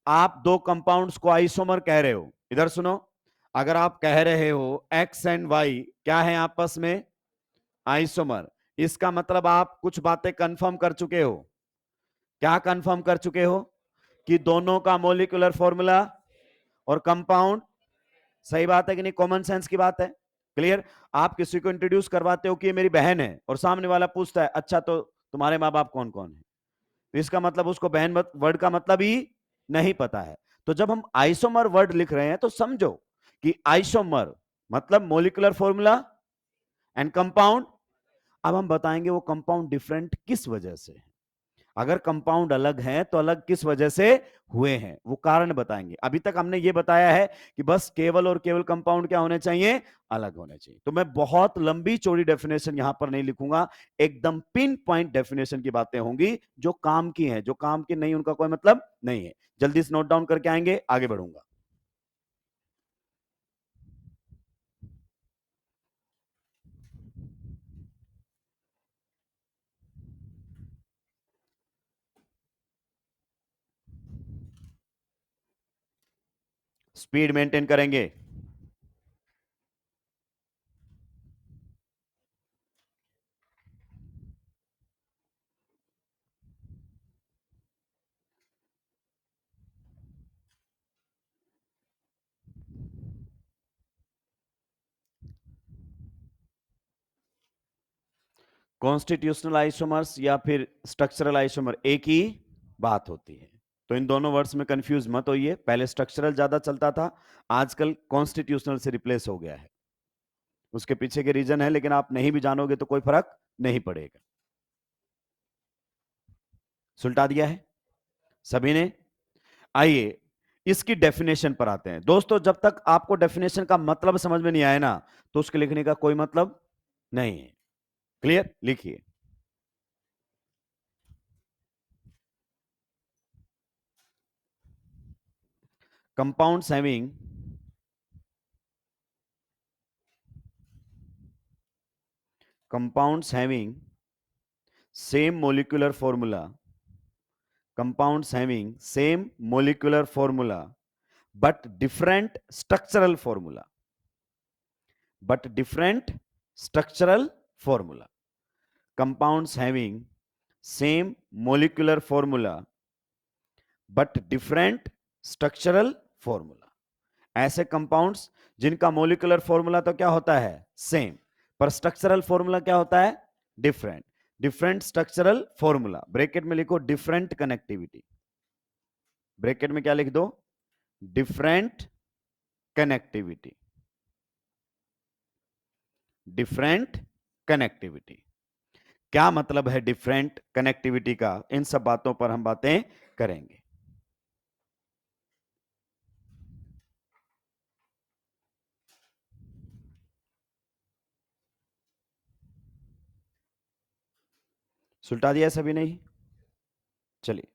Speaker 1: आप दो कंपाउंड्स को आइसोमर कह रहे हो, इधर सुनो। अगर आप कह रहे हो एक्स एंड वाई क्या है आपस में? आइसोमर। इसका मतलब आप कुछ बातें कंफर्म कर चुके हो। क्या कंफर्म कर चुके हो? कि दोनों का मोलिकुलर फॉर्मूला और कंपाउंड। सही बात है कि नहीं? कॉमन सेंस की बात है। क्लियर? आप किसी को इंट्रोड्यूस करवाते हो कि ये मेरी बहन है और सामने वाला पूछता है अच्छा तो तुम्हारे माँ बाप कौन कौन है, तो इसका मतलब उसको बहन वर्ड का मतलब ही नहीं पता है। तो जब हम आइसोमर वर्ड लिख रहे हैं तो समझो कि आइसोमर मतलब मोलिकुलर फॉर्मूला एंड कंपाउंड। अब हम बताएंगे वो कंपाउंड डिफरेंट किस वजह से है। अगर कंपाउंड अलग है तो अलग किस वजह से हुए हैं, वो कारण बताएंगे। अभी तक हमने ये बताया है कि बस केवल और केवल कंपाउंड क्या होने चाहिए? अलग होने चाहिए। तो मैं बहुत लंबी चौड़ी डेफिनेशन यहां पर नहीं लिखूंगा, एकदम पिन पॉइंट डेफिनेशन की बातें होंगी जो काम की हैं, जो काम की नहीं उनका कोई मतलब नहीं है। जल्दी से नोट डाउन करके आएंगे, आगे बढ़ूंगा। स्पीड मेंटेन करेंगे। कॉन्स्टिट्यूशनल आइसोमर्स या फिर स्ट्रक्चरल आइसोमर एक ही बात होती है। तो इन दोनों वर्ड्स में कंफ्यूज मत होइए। पहले स्ट्रक्चरल ज्यादा चलता था, आजकल कॉन्स्टिट्यूशनल से रिप्लेस हो गया है। उसके पीछे के रीजन है, लेकिन आप नहीं भी जानोगे तो कोई फर्क नहीं पड़ेगा। सुलटा दिया है सभी ने? आइए इसकी डेफिनेशन पर आते हैं। दोस्तों जब तक आपको डेफिनेशन का मतलब समझ में नहीं आया ना तो उसके लिखने का कोई मतलब नहीं है। क्लियर? लिखिए compounds having same molecular formula, compounds having same molecular formula but different structural formula, compounds having same molecular formula but different structural formula. ऐसे कंपाउंड्स जिनका मोलिकुलर फॉर्मूला तो क्या होता है सेम, पर स्ट्रक्चरल फॉर्मूला क्या होता है different. Different structural formula, bracket में लिखो डिफरेंट कनेक्टिविटी, ब्रैकेट में क्या लिख दो डिफरेंट कनेक्टिविटी, डिफरेंट कनेक्टिविटी. क्या मतलब है डिफरेंट कनेक्टिविटी का, इन सब बातों पर हम बातें करेंगे. सुलटा दिया सभी नहीं. चलिए,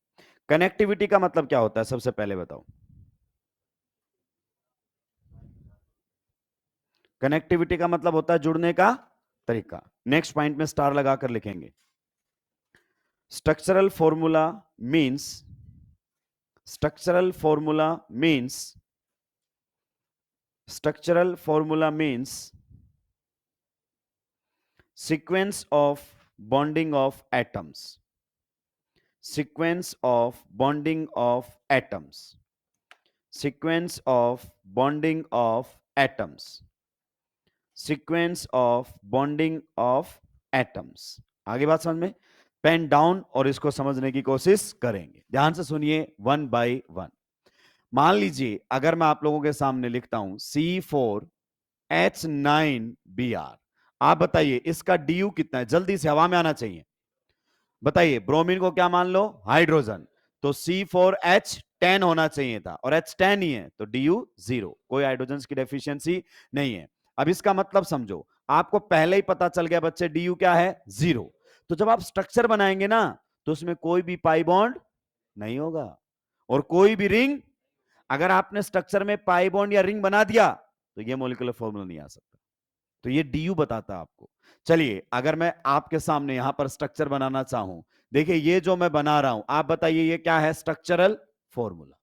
Speaker 1: कनेक्टिविटी का मतलब क्या होता है सबसे पहले बताओ. कनेक्टिविटी का मतलब होता है जुड़ने का तरीका. नेक्स्ट पॉइंट में स्टार लगाकर लिखेंगे. Structural formula means, structural formula means sequence of bonding of atoms, sequence of bonding of atoms, sequence of bonding of atoms, sequence of bonding of atoms. आगे बात समझ में, पेन डाउन और इसको समझने की कोशिश करेंगे. ध्यान से सुनिए वन बाय वन. मान लीजिए अगर मैं आप लोगों के सामने लिखता हूं C4H9Br, आप बताइए इसका DU कितना है, जल्दी से हवा में आना चाहिए. बताइए ब्रोमीन को क्या मान लो हाइड्रोजन, तो C4H10 होना चाहिए था और H10 ही है तो DU 0, कोई हाइड्रोजन की डेफिशिएंसी नहीं है. अब इसका मतलब समझो, आपको पहले ही पता चल गया बच्चे DU क्या है 0. तो जब आप स्ट्रक्चर बनाएंगे ना तो उसमें कोई भी पाई बॉन्ड नहीं होगा और कोई भी रिंग. अगर आपने स्ट्रक्चर में पाई बॉन्ड या रिंग बना दिया तो ये मॉलिक्यूलर फॉर्मूला नहीं आ सकता. तो ये DU बताता है आपको. चलिए अगर मैं आपके सामने यहां पर स्ट्रक्चर बनाना चाहूं, देखिए ये जो मैं बना रहा हूं, आप बताइए ये क्या है स्ट्रक्चरल फॉर्मूला.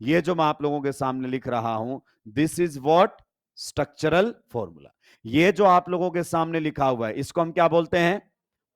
Speaker 1: ये जो मैं आप लोगों के सामने लिख रहा हूं this is what structural formula. ये जो आप लोगों के सामने लिखा हुआ है इसको हम क्या बोलते हैं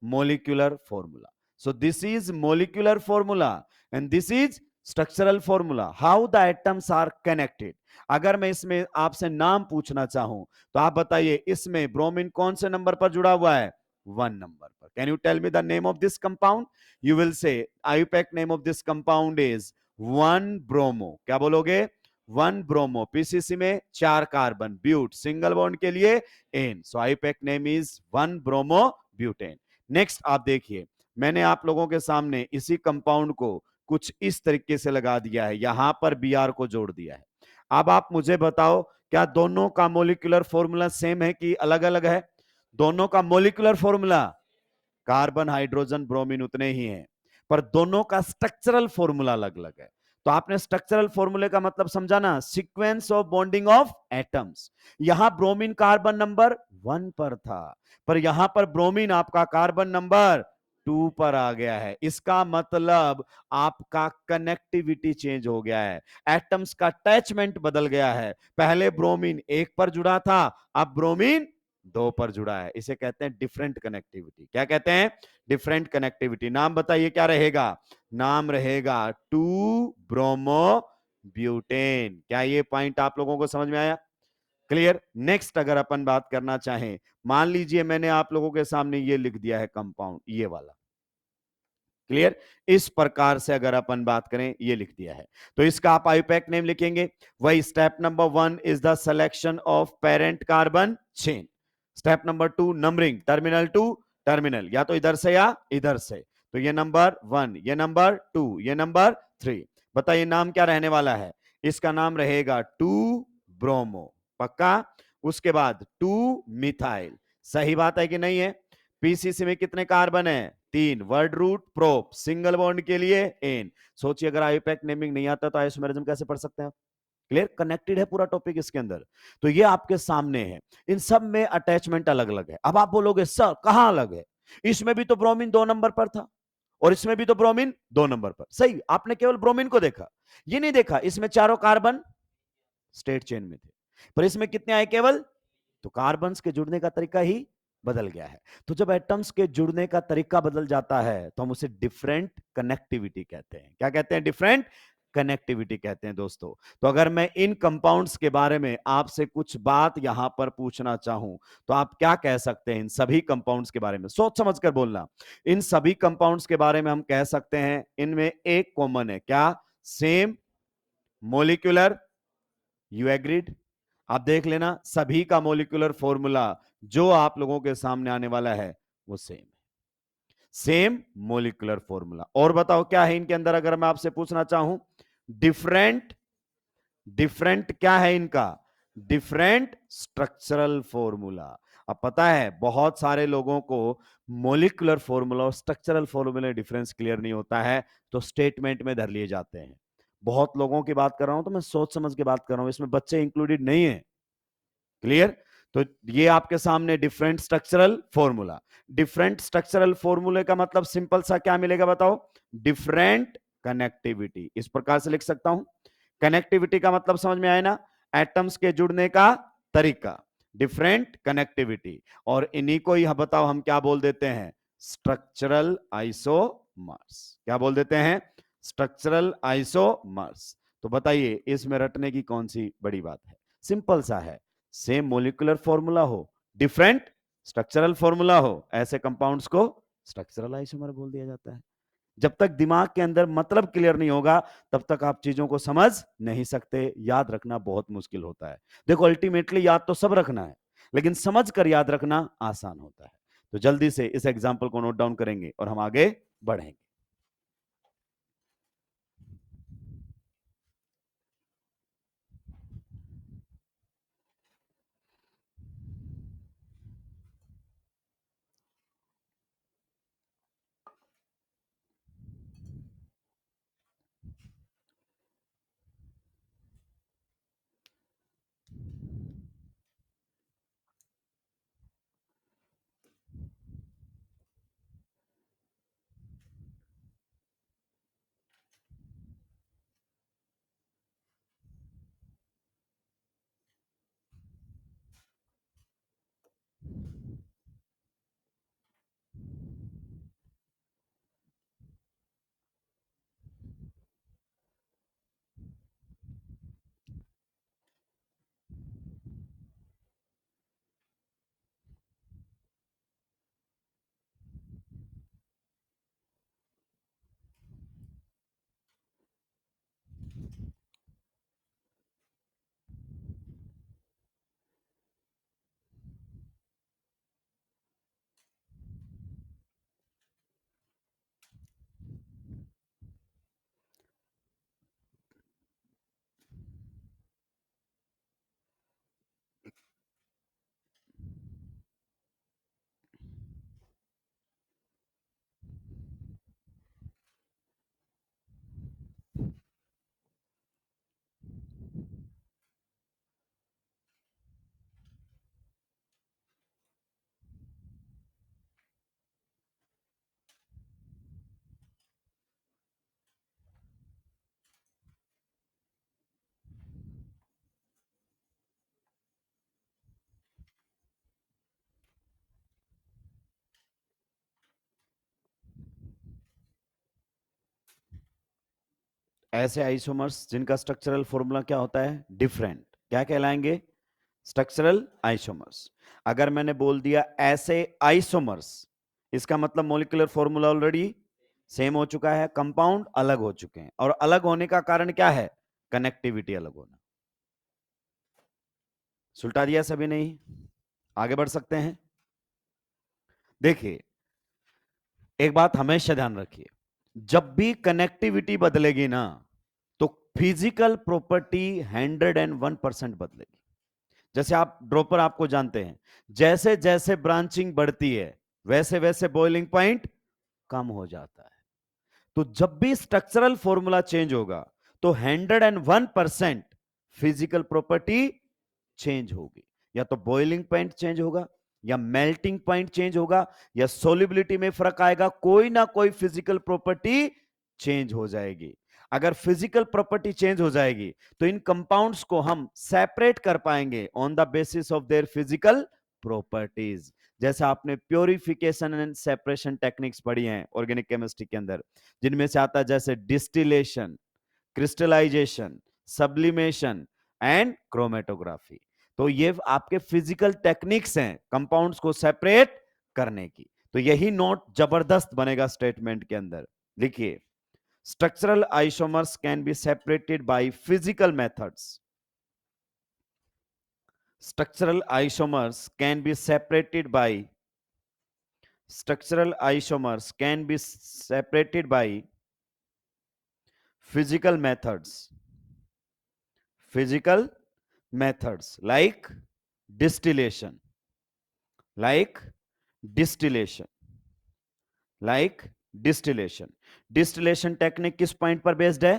Speaker 1: molecular formula. So this is molecular formula and this is structural formula. How the atoms are connected. अगर मैं इसमें आपसे नाम पूछना चाहूं तो आप बताइए इसमें ब्रोमीन कौन से नंबर पर जुड़ा हुआ है 1 नंबर पर. Can you tell me the name of this compound. You will say IUPAC name of this compound is 1 bromo. क्या बोलोगे 1 ब्रोमो. पीसीसी में 4 कार्बन, ब्यूट सिंगल बॉन्ड के लिए ane, so IUPAC name is 1 bromo butane. Next आप देखिए, मैंने आप लोगों के सामने इसी कंपाउंड को कुछ इस तरीके से लगा दिया है, यहां पर Br को जोड़ दिया है. अब आप मुझे बताओ क्या दोनों का मोलिकुलर फॉर्मूला सेम है कि अलग अलग है. दोनों का molecular formula carbon hydrogen bromine उतने ही हैं, पर दोनों का स्ट्रक्चरल फॉर्मूला अलग अलग है. तो आपने स्ट्रक्चरल फॉर्मूले का मतलब समझा ना, sequence of bonding of atoms. यहां ब्रोमीन कार्बन नंबर 1 पर था, पर यहां पर ब्रोमीन आपका कार्बन नंबर 2 पर आ गया है. इसका मतलब आपका कनेक्टिविटी चेंज हो गया है, एटम्स का अटैचमेंट बदल गया है. पहले ब्रोमीन 1 पर जुड़ा था, अब ब्रोमीन 2 पर जुड़ा है. इसे कहते हैं डिफरेंट कनेक्टिविटी. क्या कहते हैं डिफरेंट कनेक्टिविटी. नाम बताइए क्या रहेगा, नाम रहेगा 2 ब्रोमो ब्यूटेन. क्या ये पॉइंट आप लोगों को समझ में आया क्लियर. नेक्स्ट अगर अपन बात करना चाहें, मान लीजिए मैंने आप लोगों के सामने ये लिख दिया है कंपाउंड ये वाला, क्लियर. इस प्रकार से अगर अपन बात करें ये लिख दिया है तो इसका आप आईयूपैक नेम लिखेंगे. वही step number 1 is the selection of parent carbon chain. Step number 2 numbering terminal to terminal, या तो इधर से या इधर से. तो ये नंबर 1, ये नंबर 2, ये नंबर 3. बताइए नाम क्या रहने वाला है. इसका नाम रहेगा 2 ब्रोमो. पक्का. उसके बाद 2 मिथाइल. सही बात है कि नहीं है. पीसीसी में कितने कार्बन है 3. Word root prop single bond के लिए एन. सोचिए अगर आईयूपैक नेमिंग नहीं आता तो आइसोमेरिज्म कैसे पढ़ सकते हैं. क्लियर, कनेक्टेड है पूरा टॉपिक इसके अंदर। तो ये आपके सामने है, इन सब में अटैचमेंट अलग अलग है। अब आप बोलोगे सर कहां अलग है, इसमें भी तो ब्रोमीन 2 नंबर पर था और इसमें भी तो ब्रोमीन 2 नंबर पर। सही, आपने केवल ब्रोमीन को देखा, ये नहीं देखा इसमें चारों कार्बन स्टेट चेन में थे, पर इसमें कितने आए केवल, तो कार्बन्स के जुड़ने का तरीका ही बदल गया है। तो जब एटम्स के जुड़ने का तरीका बदल जाता है तो हम उसे डिफरेंट कनेक्टिविटी कहते हैं। क्या कहते हैं, डिफरेंट कनेक्टिविटी कहते हैं दोस्तों। तो अगर मैं इन कंपाउंड्स के बारे में आपसे कुछ बात यहां पर पूछना चाहूं तो आप क्या कह सकते हैं इन सभी कंपाउंड्स के बारे में, सोच समझ कर बोलना। इन सभी कंपाउंड्स के बारे में हम कह सकते हैं इनमें एक कॉमन है, क्या, सेम मोलिक्यूलर, यू एग्रीड। आप देख लेना सभी का मोलिकुलर फॉर्मूला जो आप लोगों के सामने आने वाला है वो सेम है, सेम मोलिकुलर फॉर्मूला। और बताओ क्या है इनके अंदर, अगर मैं आपसे पूछना चाहूं, डिफरेंट, डिफरेंट क्या है इनका, डिफरेंट स्ट्रक्चरल फॉर्मूला। अब पता है बहुत सारे लोगों को मोलिकुलर फॉर्मूला और स्ट्रक्चरल फॉर्मूला डिफरेंस क्लियर नहीं होता है, तो स्टेटमेंट में धर लिए जाते हैं। बहुत लोगों की बात कर रहा हूं तो मैं सोच समझ के बात कर रहा हूं, इसमें बच्चे इंक्लूडेड नहीं है। क्लियर। तो ये आपके सामने different structural formula, different structural फॉर्मूले का मतलब सिंपल सा क्या मिलेगा बताओ, डिफरेंट कनेक्टिविटी। इस प्रकार से लिख सकता हूं, कनेक्टिविटी का मतलब समझ में आया ना, एटम्स के जुड़ने का तरीका, डिफरेंट कनेक्टिविटी। और इन्हीं को ही बताओ हम क्या बोल देते हैं, स्ट्रक्चरल आइसोमर्स। क्या बोल देते हैं, स्ट्रक्चरल आइसोमर्स। तो बताइए इसमें रटने की कौन सी बड़ी बात है, सिंपल सा है, सेम मोलिकुलर फॉर्मूला हो, डिफरेंट स्ट्रक्चरल फॉर्मूला हो, ऐसे कंपाउंड्स को स्ट्रक्चरल आइसोमर बोल दिया जाता है। जब तक दिमाग के अंदर मतलब क्लियर नहीं होगा तब तक आप चीजों को समझ नहीं सकते, याद रखना बहुत मुश्किल होता है। देखो अल्टीमेटली याद तो सब रखना है लेकिन समझ कर याद रखना आसान होता है। तो जल्दी से इस एग्जाम्पल को नोट डाउन करेंगे और हम आगे बढ़ेंगे। ऐसे आइसोमर्स जिनका स्ट्रक्चरल फॉर्मूला क्या होता है, डिफरेंट, क्या कहलाएंगे, स्ट्रक्चरल आइसोमर्स। अगर मैंने बोल दिया ऐसे आइसोमर्स, इसका मतलब मॉलिक्यूलर फॉर्मूला ऑलरेडी सेम हो चुका है, कंपाउंड अलग हो चुके हैं, और अलग होने का कारण क्या है, कनेक्टिविटी अलग होना। सुलटा दिया सभी नहीं, आगे बढ़ सकते हैं। देखिए एक बात हमेशा ध्यान रखिए, जब भी कनेक्टिविटी बदलेगी ना तो फिजिकल प्रॉपर्टी 101% बदलेगी। जैसे आप ड्रॉपर आपको जानते हैं, जैसे जैसे ब्रांचिंग बढ़ती है वैसे वैसे बॉइलिंग पॉइंट कम हो जाता है। तो जब भी स्ट्रक्चरल फॉर्मूला चेंज होगा तो 101% फिजिकल प्रॉपर्टी चेंज होगी, या तो बॉइलिंग पॉइंट चेंज होगा, या मेल्टिंग पॉइंट चेंज होगा, या सोलिबिलिटी में फर्क आएगा, कोई ना कोई फिजिकल प्रॉपर्टी चेंज हो जाएगी। अगर फिजिकल प्रॉपर्टी चेंज हो जाएगी तो इन कंपाउंड्स को हम सेपरेट कर पाएंगे on the basis of their physical properties. जैसे आपने प्योरिफिकेशन एंड सेपरेशन टेक्निक्स पढ़ी हैं ऑर्गेनिक केमिस्ट्री के अंदर, जिनमें से आता है जैसे distillation, crystallization, sublimation and chromatography. तो ये आपके फिजिकल टेक्निक्स हैं कंपाउंड्स को सेपरेट करने की। तो यही नोट जबरदस्त बनेगा स्टेटमेंट के अंदर। लिखिए, structural isomers can be separated by physical methods. Structural isomers can be separated by physical methods. Physical methods like distillation, like distillation, like distillation. Distillation technique किस पॉइंट पर बेस्ड है?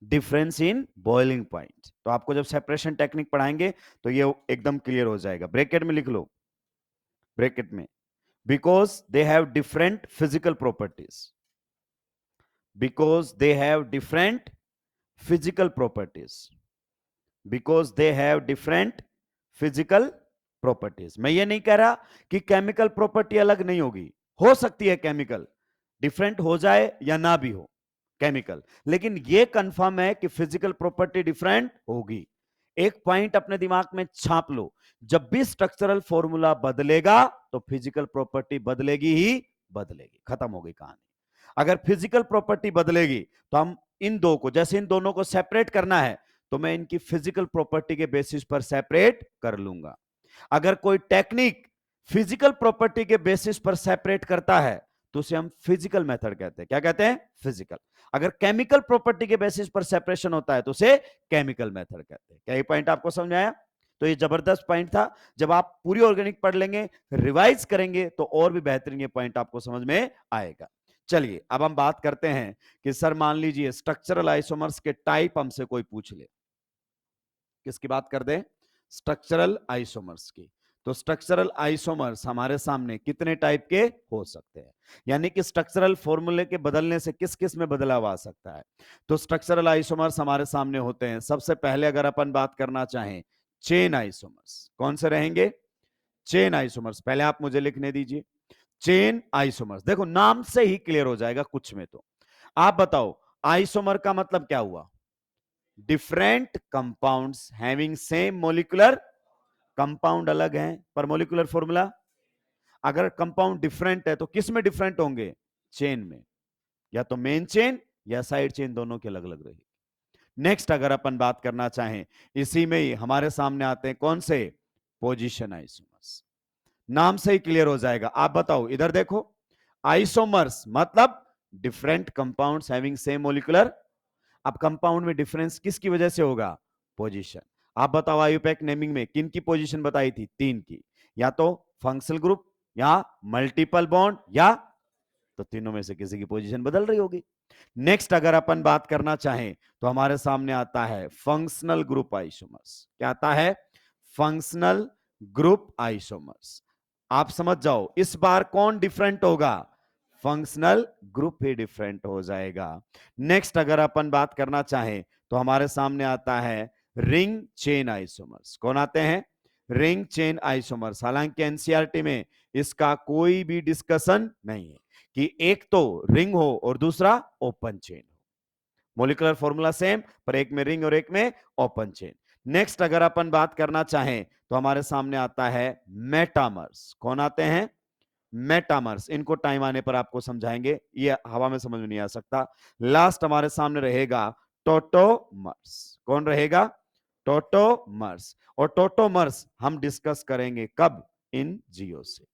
Speaker 1: Difference in boiling point. तो आपको जब separation technique पढ़ाएंगे तो ये एकदम क्लियर हो जाएगा। ब्रैकेट में लिख लो, ब्रैकेट में, because they have different physical properties, because they have different physical properties, because they have different physical properties. मैं ये नहीं कह रहा कि केमिकल प्रॉपर्टी अलग नहीं होगी, हो सकती है केमिकल डिफरेंट हो जाए या ना भी हो केमिकल, लेकिन ये कंफर्म है कि फिजिकल प्रॉपर्टी डिफरेंट होगी। एक पॉइंट अपने दिमाग में छाप लो, जब भी स्ट्रक्चरल फॉर्मूला बदलेगा तो फिजिकल प्रॉपर्टी बदलेगी ही बदलेगी, खत्म हो गई कहानी। अगर फिजिकल प्रॉपर्टी बदलेगी तो हम इन दो को, जैसे इन दोनों को सेपरेट करना है तो मैं इनकी फिजिकल प्रॉपर्टी के बेसिस पर सेपरेट कर लूंगा। अगर कोई टेक्निक फिजिकल प्रॉपर्टी के बेसिस पर सेपरेट करता है तो उसे हम फिजिकल मेथड कहते हैं। क्या कहते हैं? फिजिकल। अगर केमिकल प्रॉपर्टी के बेसिस पर सेपरेशन होता है तो उसे केमिकल मेथड कहते हैं। क्या ये पॉइंट आपको समझ में आया? तो ये जबरदस्त पॉइंट था। जब आप पूरी ऑर्गेनिक पढ़ लेंगे, रिवाइज करेंगे तो और भी बेहतरीन ये पॉइंट आपको समझ में आएगा। चलिए अब हम बात करते हैं कि सर मान लीजिए स्ट्रक्चरल आइसोमर्स के टाइप हमसे कोई पूछ ले। किसकी बात कर दे? स्ट्रक्चरल आइसोमर्स की। तो स्ट्रक्चरल आइसोमर्स हमारे सामने कितने टाइप के हो सकते हैं, यानी कि स्ट्रक्चरल फॉर्मूले के बदलने से किस किस में बदलाव आ सकता है। तो स्ट्रक्चरल आइसोमर्स हमारे सामने होते हैं। सबसे पहले अगर अपन बात करना चाहें चेन आइसोमर्स, कौन से रहेंगे? Chain isomers. पहले आप मुझे लिखने दीजिए, चेन आइसोमर्स। देखो नाम से ही क्लियर हो जाएगा कुछ में। तो आप बताओ आइसोमर का मतलब क्या हुआ? Different compounds having same molecular, compound अलग हैं पर मोलिकुलर फॉर्मूला। अगर कंपाउंड डिफरेंट है तो किस में डिफरेंट होंगे? चेन में, या तो मेन चेन या साइड चेन, दोनों की अलग अलग रहेगी। नेक्स्ट अगर अपन बात करना चाहें, इसी में ही हमारे सामने आते हैं कौन से? Position isomers. नाम से ही क्लियर हो जाएगा। आप बताओ, इधर देखो, आइसोमर्स मतलब different compounds having same molecular. अब कंपाउंड में डिफरेंस किसकी वजह से होगा? पोजीशन। आप बताओ आईयूपैक नेमिंग में किन की पोजीशन बताई थी? 3 की, या तो फंक्शनल ग्रुप, या मल्टीपल बॉन्ड, या तो तीनों में से किसी की पोजीशन बदल रही होगी। नेक्स्ट अगर अपन बात करना चाहें तो हमारे सामने आता है फंक्शनल ग्रुप आइसोमर्स। क्या आता है? Functional group isomers. आप समझ जाओ इस बार कौन डिफरेंट होगा? फंक्शनल ग्रुप ही डिफरेंट हो जाएगा। नेक्स्ट अगर अपन बात करना चाहें तो हमारे सामने आता है रिंग चेन आइसोमर्स। कौन आते हैं? Ring chain isomers. हालांकि एनसीईआरटी में इसका कोई भी डिस्कशन नहीं है कि एक तो रिंग हो और दूसरा ओपन चेन हो। मोलिकुलर फॉर्मूला सेम, पर एक में रिंग और एक में ओपन चेन। नेक्स्ट अगर अपन बात करना चाहें तो हमारे सामने आता है मेटामर्स। कौन आते हैं? मेटामर्स। इनको टाइम आने पर आपको समझाएंगे, ये हवा में समझ में नहीं आ सकता। लास्ट हमारे सामने रहेगा टोटोमर्स। कौन रहेगा? टोटोमर्स। और टोटोमर्स हम डिस्कस करेंगे कब? इन जियो से,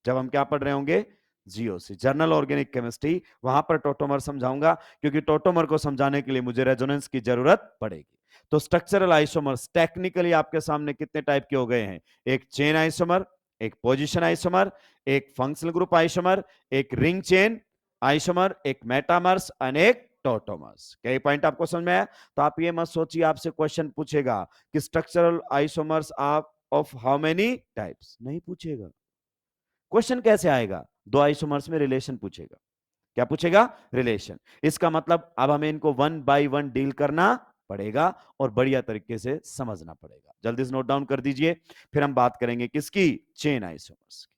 Speaker 1: जब हम क्या पढ़ रहे होंगे? GOC, journal organic chemistry. वहां पर टोटोमर समझाऊंगा, क्योंकि टोटोमर को समझाने के लिए मुझे रेजोनेंस की जरूरत पड़ेगी। तो स्ट्रक्चरल आइसोमर्स टेक्निकली आपके सामने कितने टाइप के हो गए हैं? एक चेन आइसोमर, एक पोजीशन आइसोमर, एक फंक्शनल ग्रुप आइसोमर, एक रिंग चेन आइसोमर, एक मेटामर्स और एक टॉटोमर्स। क्या ये पॉइंट आपको समझ में आया? तो आप ये मत सोचिए आपसे क्वेश्चन पूछेगा कि structural isomers are of how many types, नहीं पूछेगा। क्वेश्चन कैसे आएगा? दो आइसोमर्स में रिलेशन पूछेगा। क्या पूछेगा? रिलेशन। इसका मतलब अब हमें इनको वन बाय वन डील करना पड़ेगा और बढ़िया तरीके से समझना पड़ेगा। जल्दी से नोट डाउन कर दीजिए, फिर हम बात करेंगे किसकी? चेन आइसोमर्स की।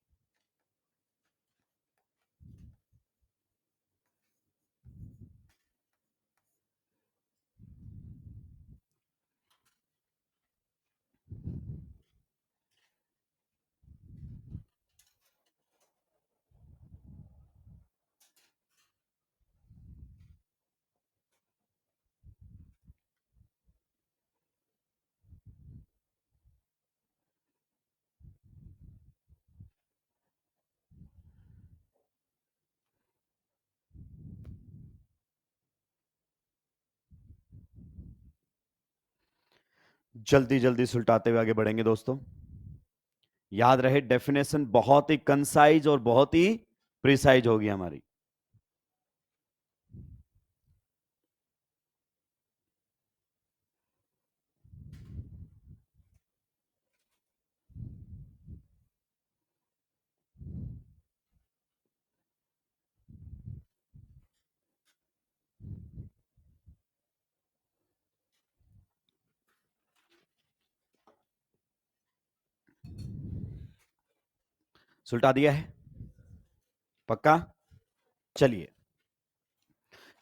Speaker 1: जल्दी जल्दी सुलटाते हुए आगे बढ़ेंगे दोस्तों। याद रहे डेफिनेशन बहुत ही कंसाइज और बहुत ही प्रिसाइज होगी हमारी। सुलटा दिया है? पक्का? चलिए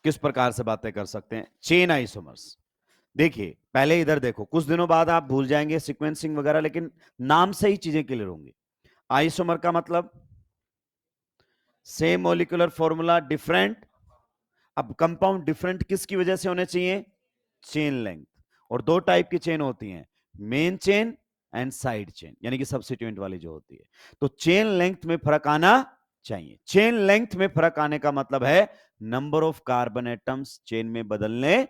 Speaker 1: किस प्रकार से बातें कर सकते हैं चेन आइसोमर्स। देखिए पहले इधर देखो, कुछ दिनों बाद आप भूल जाएंगे सीक्वेंसिंग वगैरह, लेकिन नाम से ही चीजें क्लियर होंगी। आइसोमर का मतलब सेम मॉलिक्यूलर फॉर्मूला डिफरेंट। अब कंपाउंड डिफरेंट किसकी वजह से होने चाहिए? Chain length. और दो टाइप की चेन होती हैं, main chain and side chain, यानी कि सब्स्टिट्यूएंट वाली जो होती है। तो चेन लेंथ में फर्क आना चाहिए। चेन लेंथ में फर्क आने का मतलब है number of carbon atoms chain में बदलने।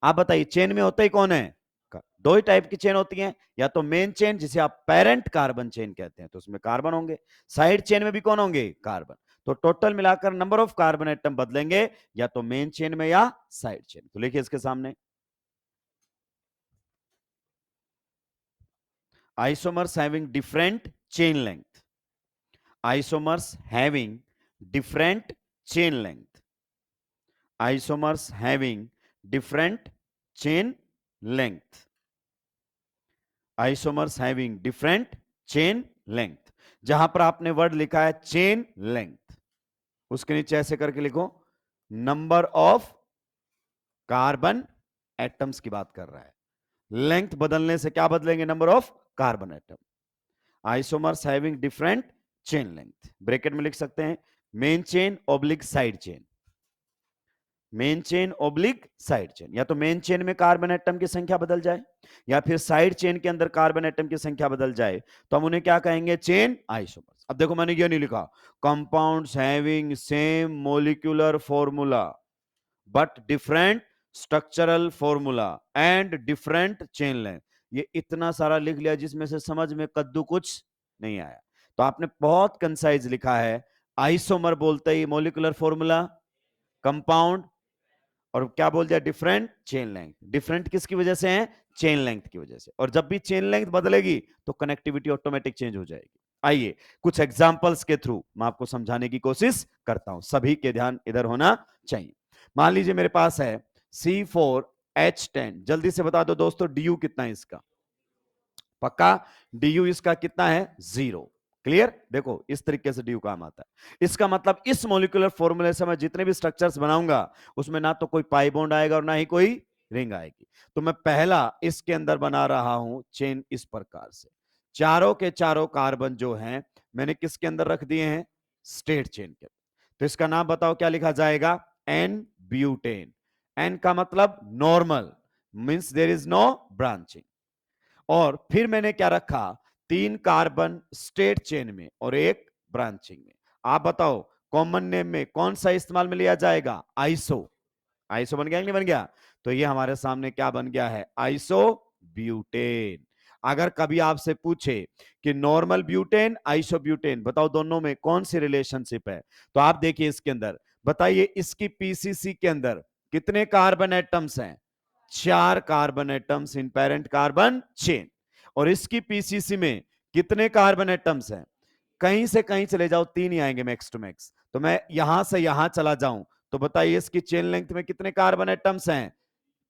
Speaker 1: आप बताइए चेन में होता ही कौन है? दो ही टाइप की चेन होती हैं, या तो मेन चेन जिसे आप पेरेंट कार्बन चेन कहते हैं, तो उसमें कार्बन होंगे। साइड चेन में भी कौन होंगे? कार्बन। तो टोटल मिलाकर नंबर ऑफ कार्बन एटम बदलेंगे या तो मेन चेन में या साइड चेन। तो लिखिए इसके सामने isomers having different chain length. Isomers having different chain length. Isomers having different chain length. Isomers having different chain length. जहां पर आपने वर्ड लिखा है चेन लेंथ, उसके नीचे ऐसे करके लिखो नंबर ऑफ कार्बन एटम्स की बात कर रहा है। लेंथ बदलने से क्या बदलेंगे? Number of carbon atom. Isomers having different chain length, bracket में लिख सकते हैं main chain oblique side chain. Main chain oblique side chain, या तो मेन चेन में कार्बन एटम की संख्या बदल जाए या फिर साइड चेन के अंदर कार्बन एटम की संख्या बदल जाए, तो हम उन्हें क्या कहेंगे? Chain isomers. अब देखो मैंने ये नहीं लिखा compounds having same molecular formula but different structural formula and different chain length. ये इतना सारा लिख लिया जिसमें से समझ में कद्दू कुछ नहीं आया। तो आपने बहुत कंसाइज लिखा है। आइसोमर बोलते ही मोलिकुलर फॉर्मूला, कंपाउंड, और क्या बोल दिया? Different chain length. डिफरेंट किसकी वजह से है? चेन लेंथ की वजह से। और जब भी चेन लेंथ बदलेगी तो कनेक्टिविटी ऑटोमेटिक चेंज हो जाएगी। आइए कुछ एग्जांपल्स के थ्रू मैं आपको समझाने की कोशिश करता हूं, सभी के ध्यान इधर होना चाहिए। मान लीजिए मेरे पास है C4H10। जल्दी से बता दो दोस्तों डी कितना है इसका? पक्का? डी इसका कितना है? 0। क्लियर? देखो इस तरीके से डी काम आता है। इसका मतलब इस मॉलिक्यूलर फॉर्मूले से मैं जितने भी स्ट्रक्चर्स बनाऊंगा उसमें ना तो कोई पाई बॉन्ड आएगा और ना ही कोई रिंग आएगी। तो मैं पहला इसके अंदर बना रहा हूं चेन इस प्रकार से। चारों के चारों कार्बन जो हैं मैंने किसके अंदर रख दिए हैं? स्टेट चेन के। तो इसका नाम बताओ क्या लिखा जाएगा? N butane. एन का मतलब normal, means there is no branching. और फिर मैंने क्या रखा? 3 कार्बन स्टेट चेन में और एक ब्रांचिंग में। आप बताओ कॉमन नेम में कौन सा इस्तेमाल में लिया जाएगा? आइसो। आइसो बन गया कि नहीं बन गया? तो ये हमारे सामने क्या बन गया है? Iso butane. अगर कभी आपसे पूछे कि नॉर्मल ब्यूटेन आइसो ब्यूटेन बताओ दोनों में कौन सी रिलेशनशिप है, तो आप देखिए इसके अंदर बताइए इसकी पीसीसी के अंदर कितने कार्बन एटम्स हैं? 4 carbon atoms in parent carbon chain. और इसकी पीसीसी में कितने कार्बन एटम्स हैं? कहीं से कहीं चले जाओ, 3 ही आएंगे मैक्स टू मैक्स। तो मैं यहां से यहां चला जाऊं तो बताइए इसकी चेन लेंथ में कितने कार्बन एटम्स हैं?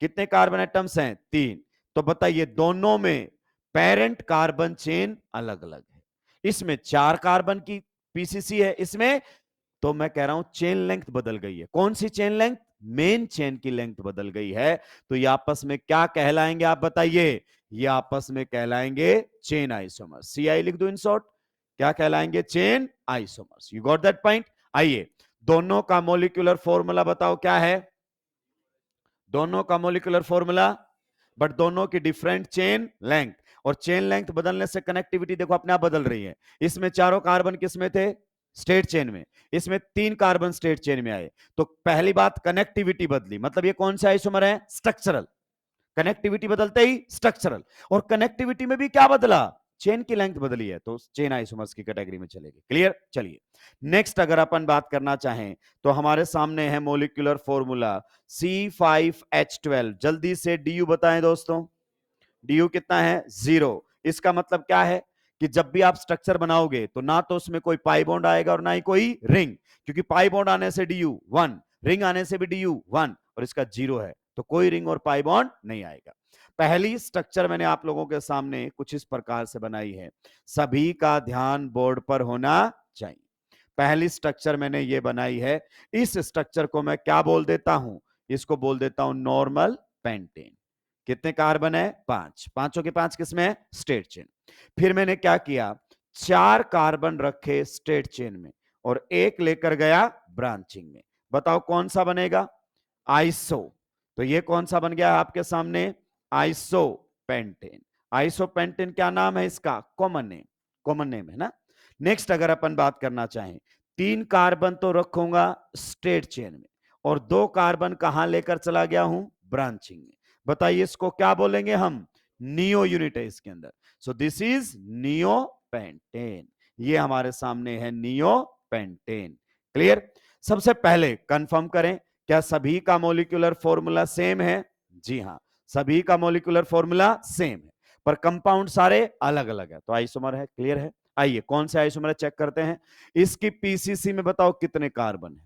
Speaker 1: कितने कार्बन एटम्स हैं? 3। तो बताइए दोनों में पेरेंट कार्बन चेन अलग अलग है। इसमें 4 कार्बन की पीसीसी है, इसमें तो मैं कह रहा हूं चेन लेंथ बदल गई है। कौन सी चेन लेंथ? मेन चेन की लेंथ बदल गई है। तो ये आपस में क्या कहलाएंगे आप बताइए? ये आपस में कहलाएंगे चेन आइसोमर्स। सीआई लिख दो इन शॉर्ट। क्या कहलाएंगे? Chain isomers. You got that point? आइए दोनों का मोलिकुलर फॉर्मूला बताओ क्या है? दोनों का मोलिकुलर फॉर्मूला, बट दोनों की डिफरेंट चेन लेंथ। और चेन लेंथ बदलने से कनेक्टिविटी देखो अपने आप बदल रही है। इसमें चारों कार्बन किस में थे? स्टेट चेन में। इसमें 3 कार्बन स्टेट चेन में आए। तो पहली बात कनेक्टिविटी बदली, मतलब ये कौन सा आइसोमर है? स्ट्रक्चरल। कनेक्टिविटी बदलते ही स्ट्रक्चरल। और कनेक्टिविटी में भी क्या बदला? चेन की लेंथ बदली है, तो चेन आइसोमर्स की कैटेगरी में चलेगी। क्लियर? चलिए नेक्स्ट अगर अपन बात करना चाहें तो हमारे सामने है मोलिकुलर फॉर्मूला C5H12। जल्दी से डीयू बताएं दोस्तों। डीयू कितना है? 0। इसका मतलब क्या है कि जब भी आप स्ट्रक्चर बनाओगे तो ना तो उसमें कोई पाई बॉन्ड आएगा और ना ही कोई रिंग, क्योंकि पाई बॉन्ड आने से डीयू 1, रिंग आने से भी डीयू 1, और इसका 0 है, तो कोई रिंग और पाई बॉन्ड नहीं आएगा। पहली स्ट्रक्चर मैंने आप लोगों के सामने कुछ इस प्रकार से बनाई है, सभी का ध्यान बोर्ड पर होना चाहिए। पहली स्ट्रक्चर मैंने ये बनाई है। इस स्ट्रक्चर को मैं क्या बोल देता हूं? इसको बोल देता हूं नॉर्मल पेंटेन। कितने कार्बन है? 5। पांचों के 5 किसमें है? State chain. फिर मैंने क्या किया? 4 कार्बन रखे स्टेट चेन में और एक लेकर गया ब्रांचिंग में। बताओ कौन सा बनेगा? आइसो। तो ये कौन सा बन गया है आपके सामने? Iso pentane. आइसो पेंटेन क्या नाम है इसका? Common name. कॉमन नेम है ना। नेक्स्ट अगर अपन बात करना चाहें, 3 कार्बन तो रखूंगा स्टेट चेन में और 2 कार्बन कहां लेकर चला गया हूं? ब्रांचिंग में। बताइए इसको क्या बोलेंगे हम? नियो यूनिट है इसके अंदर। सो दिस इज नियो पेंटेन। ये हमारे सामने है नियो पेंटेन। क्लियर? सबसे पहले कंफर्म करें, क्या सभी का मॉलिक्यूलर फॉर्मूला सेम है? जी हां, सभी का मॉलिक्यूलर फॉर्मूला सेम है, पर कंपाउंड सारे अलग अलग है, तो आइसोमर है। क्लियर है? आइए कौन से आइसोमर चेक करते हैं। इसकी पीसीसी में बताओ कितने कार्बन है?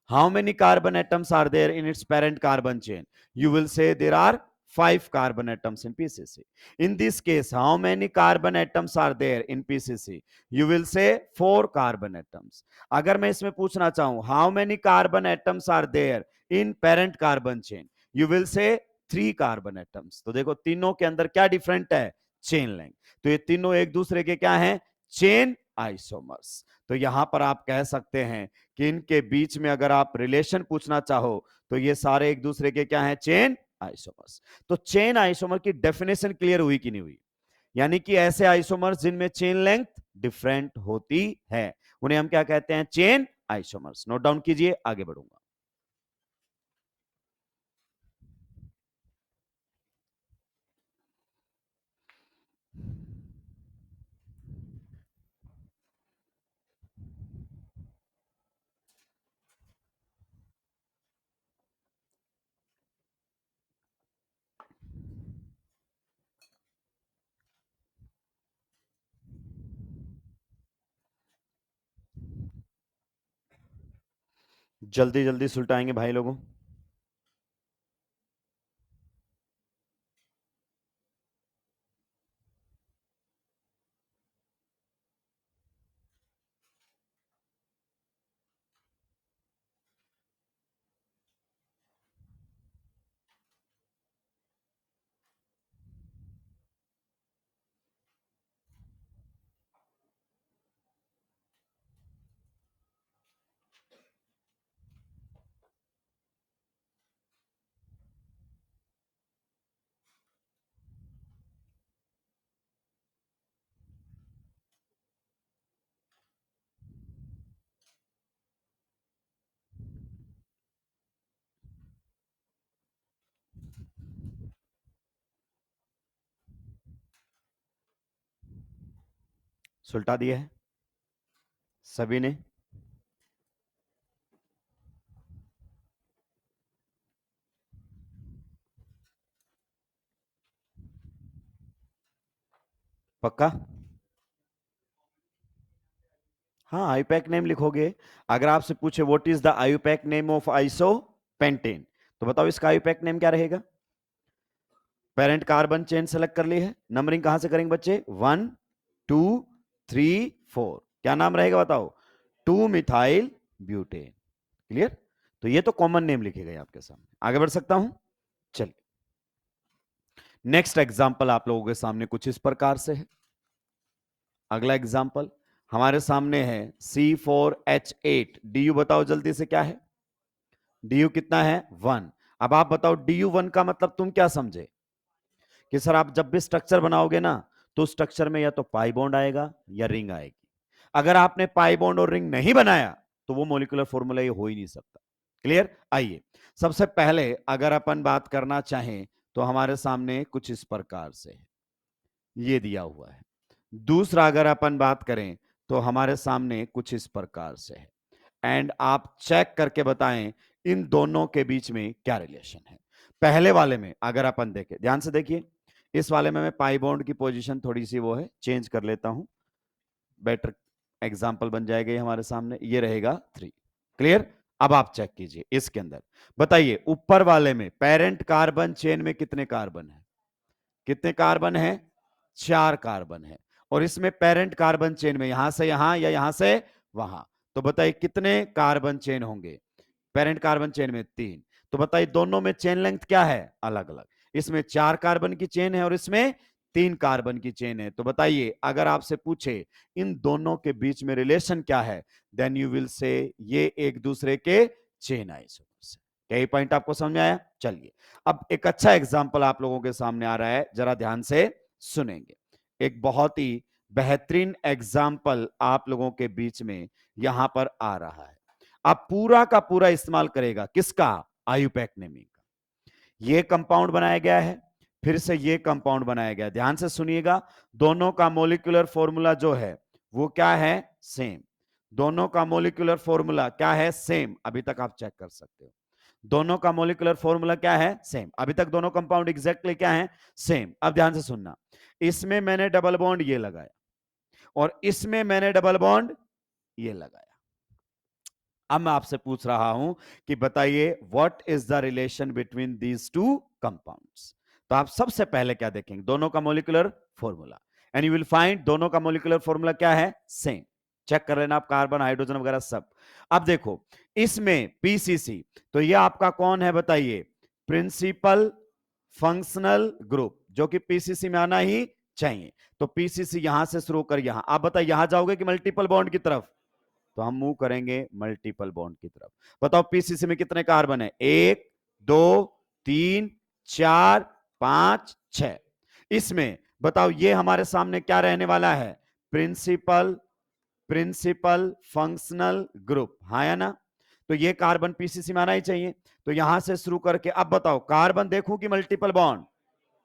Speaker 1: How many carbon atoms are there in its parent carbon chain? You will say there are 5 carbon atoms in PCC. In this case, how many carbon atoms are there in PCC? You will say 4 carbon atoms. अगर मैं इसमें पूछना चाहूं, how many carbon atoms are there in parent carbon chain? You will say 3 carbon atoms. तो देखो तीनों के अंदर क्या डिफरेंट है? Chain length. तो ये तीनों एक दूसरे के क्या हैं? Chain isomers. तो यहां पर आप कह सकते हैं कि इनके बीच में अगर आप रिलेशन पूछना चाहो तो ये सारे एक दूसरे के क्या हैं? Chain isomers. तो चेन आइसोमर की डेफिनेशन क्लियर हुई कि नहीं हुई? यानी कि ऐसे आइसोमर्स जिनमें चेन लेंथ डिफरेंट होती है उन्हें हम क्या कहते हैं? Chain isomers. नोट डाउन कीजिए, आगे बढ़ूंगा। जल्दी जल्दी सुलटाएंगे भाई लोगों। सुलटा दिया है सभी ने? पक्का? हाँ, आईयूपैक नेम लिखोगे। अगर आपसे पूछे what is the IUPAC name of iso pentane, तो बताओ इसका आईयूपैक नेम क्या रहेगा? पेरेंट कार्बन चेन सेलेक्ट कर ली है, नंबरिंग कहां से करेंगे बच्चे? 1 2 3 4, क्या नाम रहेगा बताओ? 2 मिथाइल ब्यूटेन। क्लियर? तो ये तो कॉमन नेम लिखे गए आपके सामने। आगे बढ़ सकता हूं? चलिए, नेक्स्ट एग्जांपल आप लोगों के सामने कुछ इस प्रकार से है। अगला एग्जांपल हमारे सामने है C4H8। डी यू बताओ जल्दी से क्या है? डी यू कितना है? 1। अब आप बताओ डी यू 1 का मतलब तुम क्या समझे? कि सर आप जब भी स्ट्रक्चर बनाओगे ना, तो स्ट्रक्चर में या तो पाई बॉन्ड आएगा या रिंग आएगी। अगर आपने पाई बॉन्ड और रिंग नहीं बनाया तो वो मॉलिक्यूलर फॉर्मूला ये हो ही नहीं सकता। क्लियर? आइए, सबसे पहले अगर अपन बात करना चाहें तो हमारे सामने कुछ इस प्रकार से है, ये दिया हुआ है। दूसरा अगर अपन बात करें तो हमारे सामने कुछ इस प्रकार से है। एंड आप चेक करके बताएं इन दोनों के बीच में क्या रिलेशन है। पहले वाले में अगर अपन देखें, ध्यान से देखिए, इस वाले में मैं पाई बॉन्ड की पोजीशन थोड़ी सी वो है, चेंज कर लेता हूं, बेटर एग्जाम्पल बन जाएगा ये हमारे सामने, ये रहेगा 3। क्लियर? अब आप चेक कीजिए इसके अंदर, बताइए ऊपर वाले में पेरेंट कार्बन चेन में कितने कार्बन है? कितने कार्बन है? 4 कार्बन है। और इसमें पेरेंट कार्बन चेन में यहां से यहां या यहां से वहां, तो बताइए कितने कार्बन चेन होंगे? पेरेंट कार्बन चेन में 3। तो बताइए दोनों में चेन लेंथ क्या है? अलग अलग। इसमें 4 कार्बन की चेन है और इसमें 3 कार्बन की चेन है। तो बताइए अगर आपसे पूछे इन दोनों के बीच में रिलेशन क्या है, देन यू विल से ये एक दूसरे के चेन आइसोमर्स। क्या ये पॉइंट आपको समझ में आया? चलिए, अब एक अच्छा एग्जांपल आप लोगों के सामने आ रहा है, जरा ध्यान से सुनेंगे। एक बहुत ही बेहतरीन एग्जाम्पल आप लोगों के बीच में यहां पर आ रहा है। आप पूरा का पूरा इस्तेमाल करेगा किसका? आयुपैक नेमिंग का। ये कंपाउंड बनाया गया है, फिर से ये कंपाउंड बनाया गया। ध्यान से सुनिएगा, दोनों का मोलिकुलर फॉर्मूला जो है वो क्या है? सेम। दोनों का मोलिकुलर फॉर्मूला क्या है? सेम। अभी तक आप चेक कर सकते हो, दोनों का मोलिकुलर फॉर्मूला क्या है? सेम। अभी तक दोनों कंपाउंड एग्जैक्टली क्या है? सेम। अब ध्यान से सुनना, इसमें मैंने डबल बॉन्ड ये लगाया और इसमें मैंने डबल बॉन्ड ये लगाया। अब मैं आपसे पूछ रहा हूं कि बताइए what is the relation between these two compounds. तो आप सबसे पहले क्या देखेंगे? दोनों का molecular formula, and you will find दोनों का मोलिकुलर फॉर्मूला क्या है? सेम। चेक कर लेना आप, कार्बन हाइड्रोजन वगैरह सब। अब देखो इसमें पीसीसी, तो ये आपका कौन है बताइए? प्रिंसिपल फंक्शनल ग्रुप, जो कि पीसीसी में आना ही चाहिए। तो पीसीसी यहां से शुरू कर यहां, आप बताइए यहां जाओगे कि मल्टीपल बॉन्ड की तरफ? तो हम मूव करेंगे मल्टीपल बॉन्ड की तरफ। बताओ पीसीसी में कितने कार्बन है? 1 2 3 4 5 6। इसमें बताओ ये हमारे सामने क्या रहने वाला है? प्रिंसिपल प्रिंसिपल फंक्शनल ग्रुप, हाँ या ना? तो ये कार्बन पीसीसी में आना ही चाहिए। तो यहां से शुरू करके अब बताओ कार्बन देखूं कि मल्टीपल बॉन्ड?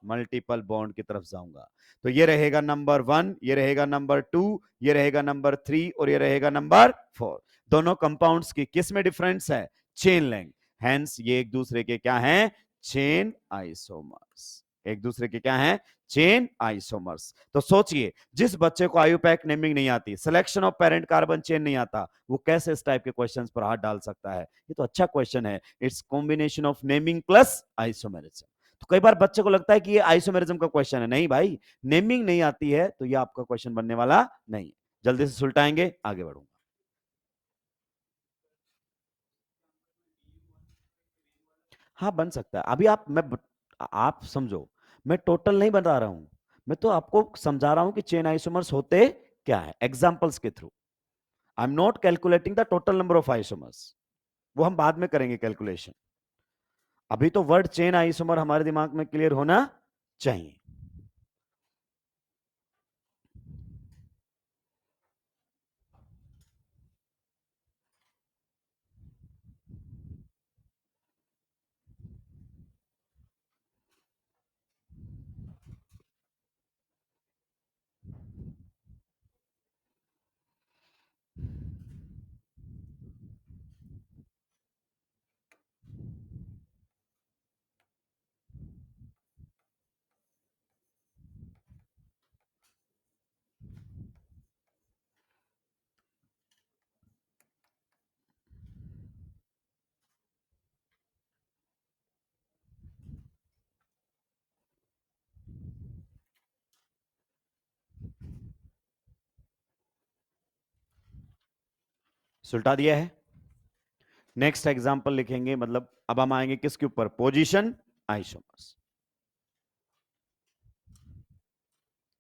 Speaker 1: मल्टीपल बॉन्ड की तरफ जाऊंगा। तो ये रहेगा नंबर 1, ये रहेगा नंबर 2, ये रहेगा नंबर 3 और ये रहेगा नंबर 4। दोनों कंपाउंड्स की किस में डिफरेंस है? Chain length. हेंस ये एक दूसरे के क्या हैं? Chain isomers. एक दूसरे के क्या हैं? Chain isomers. तो सोचिए, जिस बच्चे को आयुपैक नेमिंग नहीं आती, selection of parent carbon chain नहीं आता, वो कैसे इस टाइप के क्वेश्चंस पर हाथ डाल सकता है? ये तो अच्छा क्वेश्चन है। It's combination of naming plus isomerism. तो कई बार बच्चे को लगता है कि ये आइसोमेरिज्म का क्वेश्चन है। नहीं भाई, नेमिंग नहीं आती है तो ये आपका क्वेश्चन बनने वाला नहीं। जल्दी से सुलटाएंगे, आगे बढ़ूंगा। हाँ बन सकता है। अभी आप समझो, मैं टोटल नहीं बता रहा हूं, मैं तो आपको समझा रहा हूं कि चेन आइसोमर्स होते क्या है एग्जांपल्स के through. I am not calculating the total number of isomers, वो हम बाद में करेंगे कैलकुलेशन। अभी तो वर्ड चेन आइसोमर हमारे दिमाग में क्लियर होना चाहिए। सुलटा दिया है। नेक्स्ट एग्जांपल लिखेंगे, मतलब अब हम आएंगे किसके ऊपर, पोजीशन आइसोमर्स।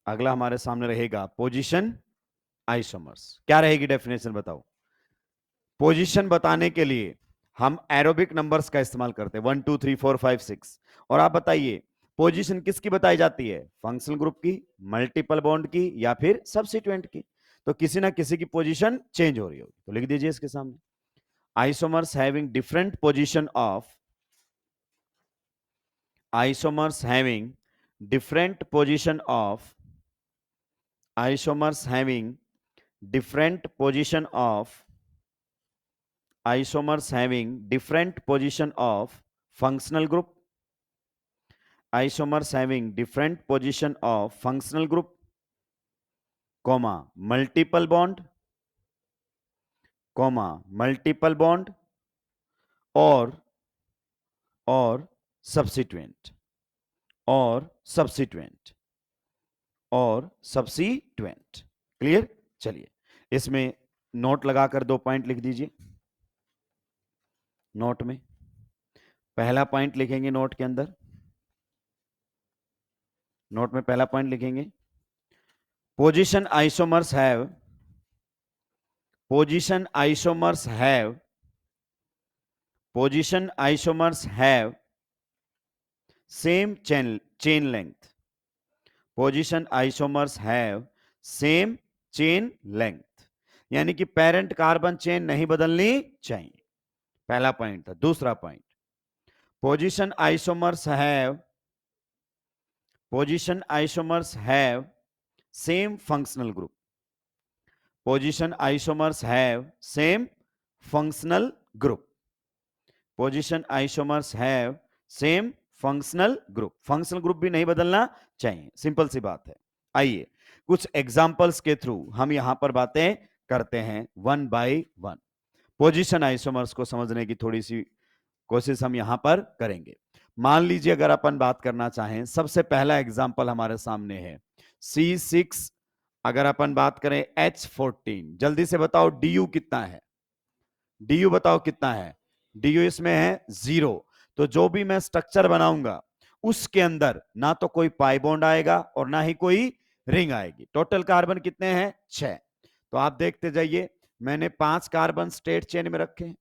Speaker 1: अगला हमारे सामने रहेगा पोजीशन आइसोमर्स। क्या रहेगी डेफिनेशन बताओ। पोजीशन बताने के लिए हम एरोबिक नंबर्स का इस्तेमाल करते हैं, 1 2 3 4 5 6। और आप बताइए पोजीशन किसकी बताई जाती है, फंक्शनल ग्रुप की, मल्टीपल बॉन्ड की, या फिर सब्स्टिट्यूएंट की। तो किसी ना किसी की पोजीशन चेंज हो रही होगी, तो लिख दीजिए इसके सामने, isomers having different position of, isomers having different position of, isomers having different position of, isomers having different position of functional group, isomers having different position of functional group, comma multiple bond, comma multiple bond, और subsequent, और subsequent, और substituent. Clear. चलिए इसमें note लगाकर 2 point लिख दीजिए note में। पहला पॉइंट लिखेंगे नोट के अंदर, नोट में पहला पॉइंट लिखेंगे, position isomers have, position isomers have, position isomers have same chain length, position isomers have same chain length, यानी कि पेरेंट कार्बन चेन नहीं बदलनी चाहिए। पहला पॉइंट था। दूसरा point, position isomers have, position isomers have same functional group, position isomers have same functional group, position isomers have same functional group. Functional group भी नहीं बदलना चाहिए, सिंपल सी बात है। आइए कुछ एग्जांपल्स के थ्रू हम यहां पर बातें करते हैं one by one. Position isomers को समझने की थोड़ी सी कोशिश हम यहां पर करेंगे। मान लीजिए अगर अपन बात करना चाहें, सबसे पहला एग्जांपल हमारे सामने है C6। अगर अपन बात करें H14, जल्दी से बताओ DU कितना है, DU बताओ कितना है, DU इसमें है 0। तो जो भी मैं स्ट्रक्चर बनाऊंगा उसके अंदर ना तो कोई पाई बॉन्ड आएगा और ना ही कोई रिंग आएगी। टोटल कार्बन कितने हैं, 6। तो आप देखते जाइए, मैंने 5 कार्बन स्ट्रेट चेन में रखे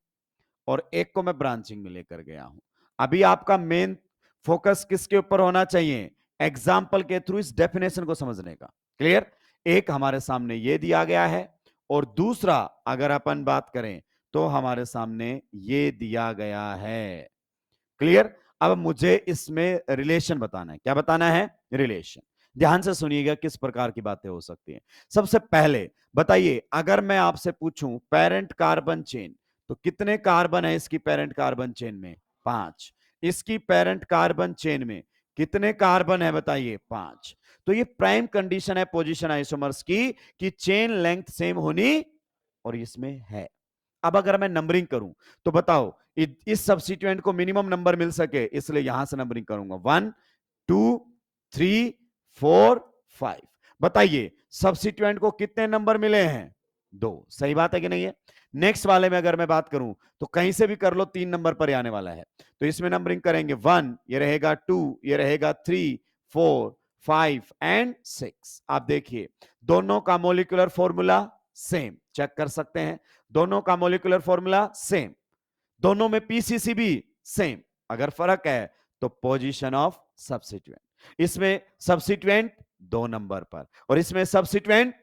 Speaker 1: और एक को मैं ब्रांचिंग में लेकर गया हूं। अभी आपका मेन फोकस किसके ऊपर होना चाहिए, एग्जाम्पल के थ्रू इस डेफिनेशन को समझने का। क्लियर। एक हमारे सामने ये दिया गया है और दूसरा अगर अपन बात करें तो हमारे सामने ये दिया गया है। क्लियर। अब मुझे इसमें रिलेशन बताना है। क्या बताना है, रिलेशन। ध्यान से सुनिएगा किस प्रकार की बातें हो सकती हैं। सबसे पहले बताइए, अगर मैं आपसे पूछूं पेरेंट कार्बन चेन, तो कितने कार्बन है इसकी पेरेंट कार्बन चेन में, 5। इसकी पेरेंट कार्बन चेन में कितने कार्बन है बताइए, 5। तो ये प्राइम कंडीशन है पोजीशन आइसोमर्स की कि चेन लेंथ सेम होनी, और इसमें है। अब अगर मैं नंबरिंग करूं तो बताओ इस सब्स्टिट्यूएंट को मिनिमम नंबर मिल सके, इसलिए यहां से नंबरिंग करूंगा 1 2 3 4 5। बताइए सब्स्टिट्यूएंट को कितने नंबर मिले हैं, 2। सही बात है कि नहीं है। नेक्स्ट वाले में अगर मैं बात करूं तो कहीं से भी कर लो 3 नंबर पर आने वाला है। तो इसमें नंबरिंग करेंगे 1, ये रहेगा 2, ये रहेगा 3 4 5 एंड 6। आप देखिए दोनों का मोलिकुलर फॉर्मूला सेम, चेक कर सकते हैं। दोनों का मोलिकुलर फॉर्मूला सेम, दोनों में पीसीसी भी सेम। अगर फर्क है तो पोजीशन ऑफ सब्स्टिट्यूएंट। इसमें सब्स्टिट्यूएंट 2 नंबर पर और इसमें सब्स्टिट्यूएंट,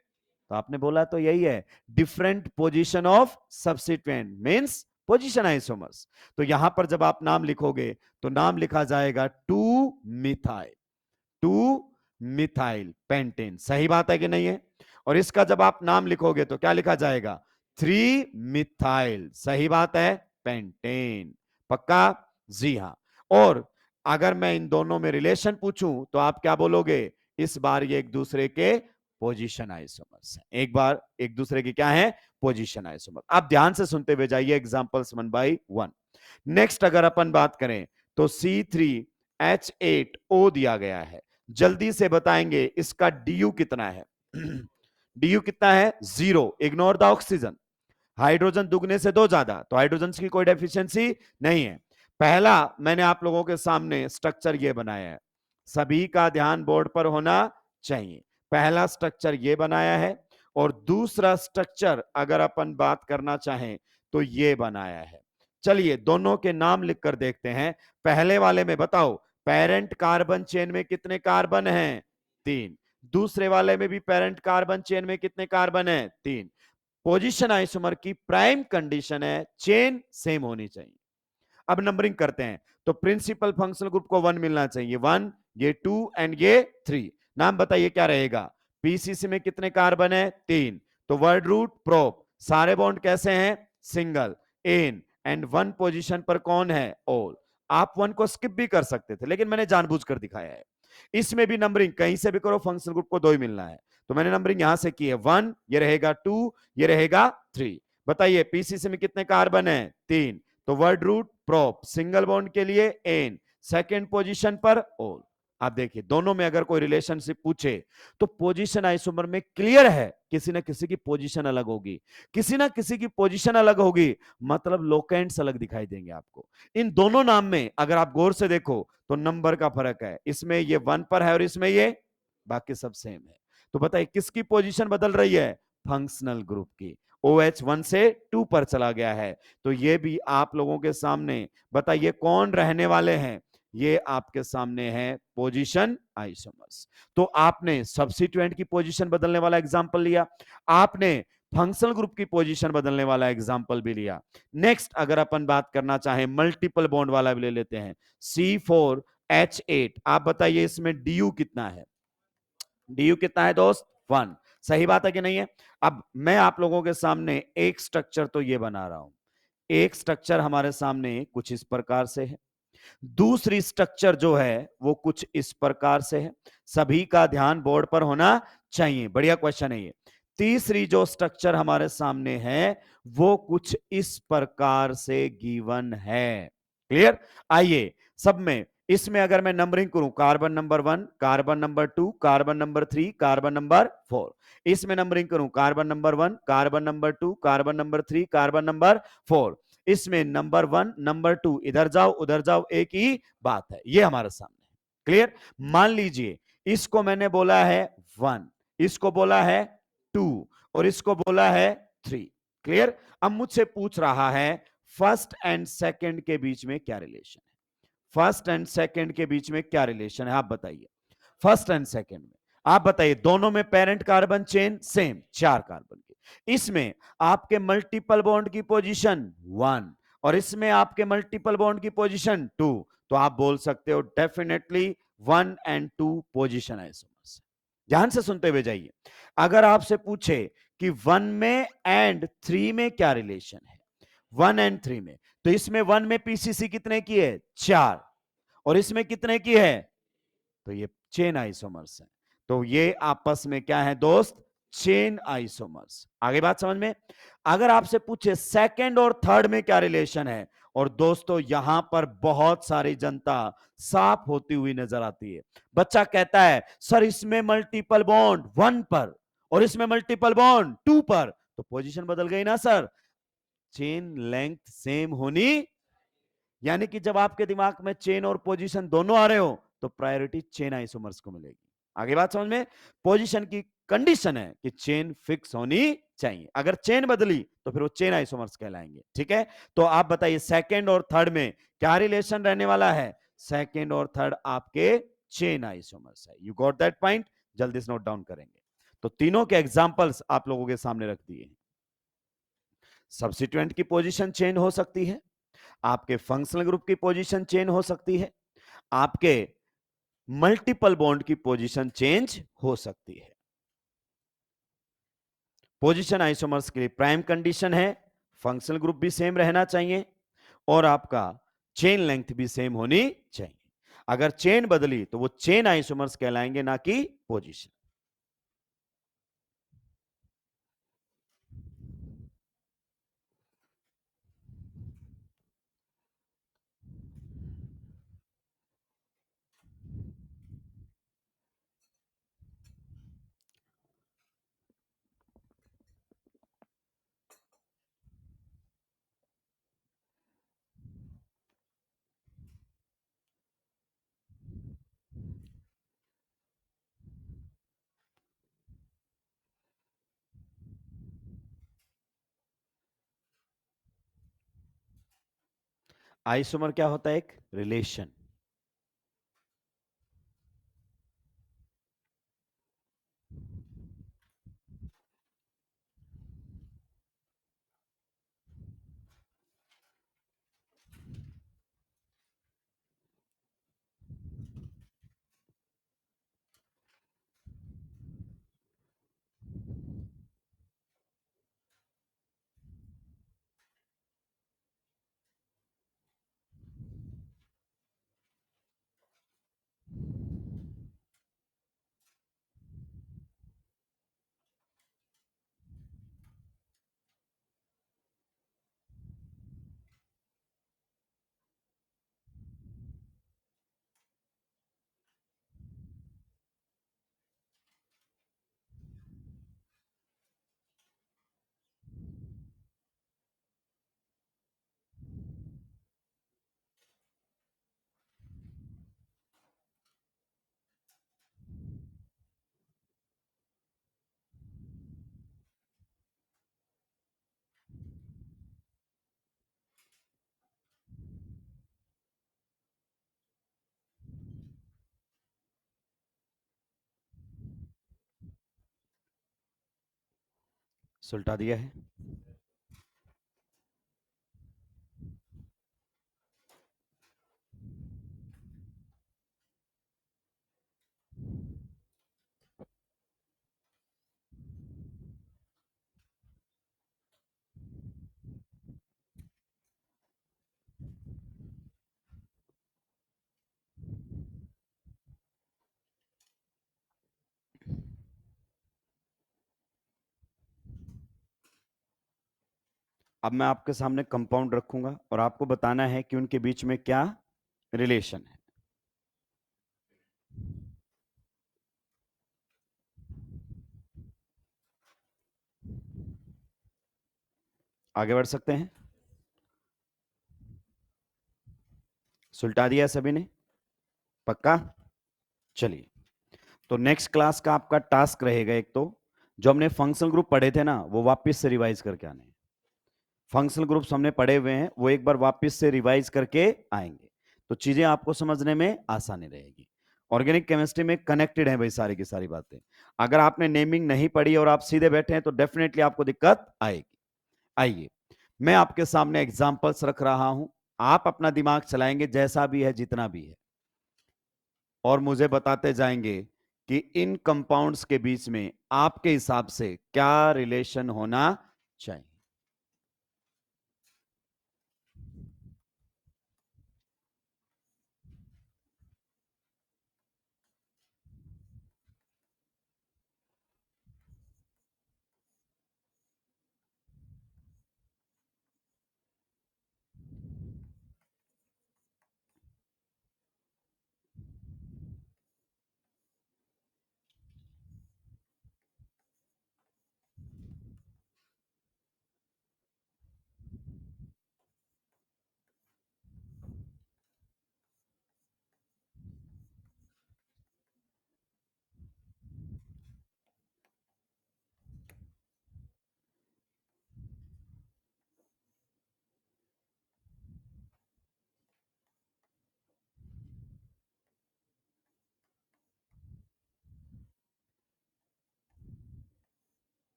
Speaker 1: तो आपने बोला तो यही है, different position of substituent means position isomers. तो यहां पर जब आप नाम लिखोगे तो नाम लिखा जाएगा 2 मिथाइल, 2 मिथाइल पेंटेन। सही बात है कि नहीं है। और इसका जब आप नाम लिखोगे तो क्या लिखा जाएगा, 3 मिथाइल। सही बात है, पेंटेन। पक्का, जी हां। और अगर मैं इन दोनों में रिलेशन पूछूं तो आप क्या बोलोगे, इस बार ये एक दूसरे के पोजीशन आइसोमर्स हैं। एक बार एक दूसरे के क्या है, पोजीशन आइसोमर। आप ध्यान से सुनते हुए जाइए एग्जांपल्स 1 बाय 1। नेक्स्ट अगर अपन बात करें तो C3H8O दिया गया है। जल्दी से बताएंगे इसका DU कितना है। DU कितना है, 0। Ignore the oxygen. हाइड्रोजन दुगने से दो ज्यादा, तो हाइड्रोजन की कोई डेफिशिएंसी नहीं है। पहला मैंने आप लोगों के सामने स्ट्रक्चर ये बनाया है, सभी का ध्यान बोर्ड पर होना चाहिए। पहला स्ट्रक्चर ये बनाया है, और दूसरा स्ट्रक्चर अगर अपन बात करना चाहें तो ये बनाया है। चलिए दोनों के नाम लिखकर देखते हैं। पहले वाले में बताओ, पेरेंट कार्बन चेन में कितने कार्बन हैं? 3। दूसरे वाले में भी पेरेंट कार्बन चेन में कितने कार्बन हैं? 3। पोजीशन आइसोमर की प्राइम कंडीशन है चेन सेम होनी चाहिए। अब नंबरिंग करते हैं, तो प्रिंसिपल फंक्शनल ग्रुप को 1 मिलना चाहिए, 1, ये 2 एंड ये 3। नाम बताइए क्या रहेगा? पीसीसी में कितने कार्बन है? 3। तो वर्ड रूट प्रोप, सारे बॉन्ड कैसे हैं? सिंगल। एन एंड 1 पोजीशन पर कौन है? ऑल। आप 1 को स्किप भी कर सकते थे, लेकिन मैंने जानबूझकर दिखाया है। इसमें भी नंबरिंग कहीं से भी करो, फंक्शनल ग्रुप को 2 ही मिलना है। तो मैंने नंबरिंग यहां से की है, 1 ये रहेगा, 2 ये रहेगा, 3। बताइए पीसीसी में कितने कार्बन है? 3। तो word root prop, single bond के लिए एन, सेकेंड पोजीशन पर ऑल। आप देखिए दोनों में अगर कोई रिलेशनशिप पूछे तो पोजीशन आइसोमर में क्लियर है, किसी ना किसी की पोजीशन अलग होगी, किसी ना किसी की पोजीशन अलग होगी, मतलब लोकेंट्स अलग दिखाई देंगे आपको। इन दोनों नाम में अगर आप गौर से देखो तो नंबर का फर्क है, इसमें ये 1 पर है और इसमें ये, बाकी सब सेम है। तो बताइए किसकी पोजीशन बदल रही है? फंक्शनल ग्रुप की। OH 1 से 2 पर चला गया है। तो ये भी आप लोगों के सामने, बताइए कौन रहने वाले हैं? ये आपके सामने है पोजीशन आइसोमर्स। तो आपने सब्स्टिट्यूएंट की पोजीशन बदलने वाला एग्जांपल लिया, आपने फंक्शनल ग्रुप की पोजीशन बदलने वाला एग्जांपल भी लिया। नेक्स्ट अगर अपन बात करना चाहें मल्टीपल बॉन्ड वाला भी ले लेते हैं, C4H8। आप बताइए इसमें DU कितना है? DU कितना है दोस्त? 1। सही बात है कि नहीं है? अब मैं आप लोगों के सामने एक स्ट्रक्चर तो ये बना रहा हूं, एक स्ट्रक्चर हमारे सामने कुछ इस प्रकार से है, दूसरी स्ट्रक्चर जो है वो कुछ इस प्रकार से है। सभी का ध्यान बोर्ड पर होना चाहिए, बढ़िया क्वेश्चन है ये। तीसरी जो स्ट्रक्चर हमारे सामने है वो कुछ इस प्रकार से गिवन है। क्लियर? आइए सब में, इसमें अगर मैं नंबरिंग करूं, carbon number 1, carbon number 2, carbon number 3, carbon number 4। इसमें नंबरिंग करूं, carbon number 1, carbon number 2, carbon number 3, carbon number 4। इसमें नंबर 1 नंबर 2 इधर जाओ उधर जाओ, एक ही बात है, ये हमारे सामने। क्लियर? मान लीजिए इसको मैंने बोला है 1, इसको बोला है 2 और इसको बोला है 3। क्लियर? अब मुझसे पूछ रहा है फर्स्ट एंड सेकंड के बीच में क्या रिलेशन है? फर्स्ट एंड सेकंड के बीच में क्या रिलेशन है आप बताइए? फर्स्ट एंड सेकंड में आप बताइए, दोनों में parent carbon chain same, 4 carbon की। इसमें आपके मल्टीपल बॉन्ड की पोजीशन 1 और इसमें आपके मल्टीपल बॉन्ड की पोजीशन 2। तो आप बोल सकते हो डेफिनेटली 1 एंड 2 पोजीशन आइसोमर्स। ध्यान से सुनते हुए जाइए। अगर आपसे पूछे कि 1 में एंड 3 में क्या रिलेशन है, 1 एंड 3 में, तो इसमें 1 में पीसीसी कितने की है? 4। और इसमें कितने की है? तो ये चेन आइसोमर्स है। तो ये आपस में क्या है दोस्त? Chain isomers. आगे बात समझ में? अगर आपसे पूछे सेकंड और थर्ड में क्या रिलेशन है, और दोस्तों यहां पर बहुत सारी जनता साफ होती हुई नजर आती है। बच्चा कहता है सर इसमें मल्टीपल बॉन्ड 1 पर और इसमें मल्टीपल बॉन्ड 2 पर, तो पोजीशन बदल गई ना सर? चेन लेंथ सेम होनी, यानी कि जब आपके दिमाग में चेन और पोजीशन दोनों आ रहे हो तो प्रायोरिटी चेन आइसोमर्स को मिलेगी। आगे बात समझ में? पोजीशन की कंडीशन है कि चेन फिक्स होनी चाहिए, अगर चेन बदली तो फिर वो चेन आइसोमर्स कहलाएंगे। ठीक है? तो आप बताइए सेकंड और थर्ड में क्या रिलेशन रहने वाला है? सेकंड और थर्ड आपके चेन आइसोमर्स है। You got that point? जल्दी से नोट डाउन करेंगे। तो तीनों के एग्जांपल्स आप लोगों के सामने रख दिए। सब्स्टिट्यूएंट की पोजीशन चेंज हो सकती है, आपके फंक्शनल ग्रुप की पोजीशन चेंज हो सकती है, आपके मल्टीपल बॉन्ड की पोजीशन चेंज हो सकती है। पोजीशन आइसोमर्स के लिए प्राइम कंडीशन है फंक्शनल ग्रुप भी सेम रहना चाहिए और आपका चेन लेंथ भी सेम होनी चाहिए। अगर चेन बदली तो वो चेन आइसोमर्स कहलाएंगे, ना कि पोजीशन। आइसोमर क्या होता है? एक रिलेशन। सुलटा दिया है। अब मैं आपके सामने कंपाउंड रखूंगा और आपको बताना है कि उनके बीच में क्या रिलेशन है। आगे बढ़ सकते हैं? सुलटा दिया सभी ने? पक्का? चलिए, तो नेक्स्ट क्लास का आपका टास्क रहेगा, एक तो जो हमने फंक्शनल ग्रुप पढ़े थे ना, वो वापस से रिवाइज करके आने। फंक्शनल ग्रुप्स हमने पढ़े हुए हैं, वो एक बार वापस से रिवाइज करके आएंगे, तो चीजें आपको समझने में आसानी रहेगी। ऑर्गेनिक केमिस्ट्री में कनेक्टेड है भाई सारी की सारी बातें। अगर आपने नेमिंग नहीं पढ़ी और आप सीधे बैठे हैं तो डेफिनेटली आपको दिक्कत आएगी। आइए, मैं आपके सामने एग्जाम्पल्स रख रहा हूं, आप अपना दिमाग चलाएंगे जैसा भी है, जितना भी है, और मुझे बताते जाएंगे कि इन कंपाउंड्स के बीच में आपके हिसाब से क्या रिलेशन होना चाहिए।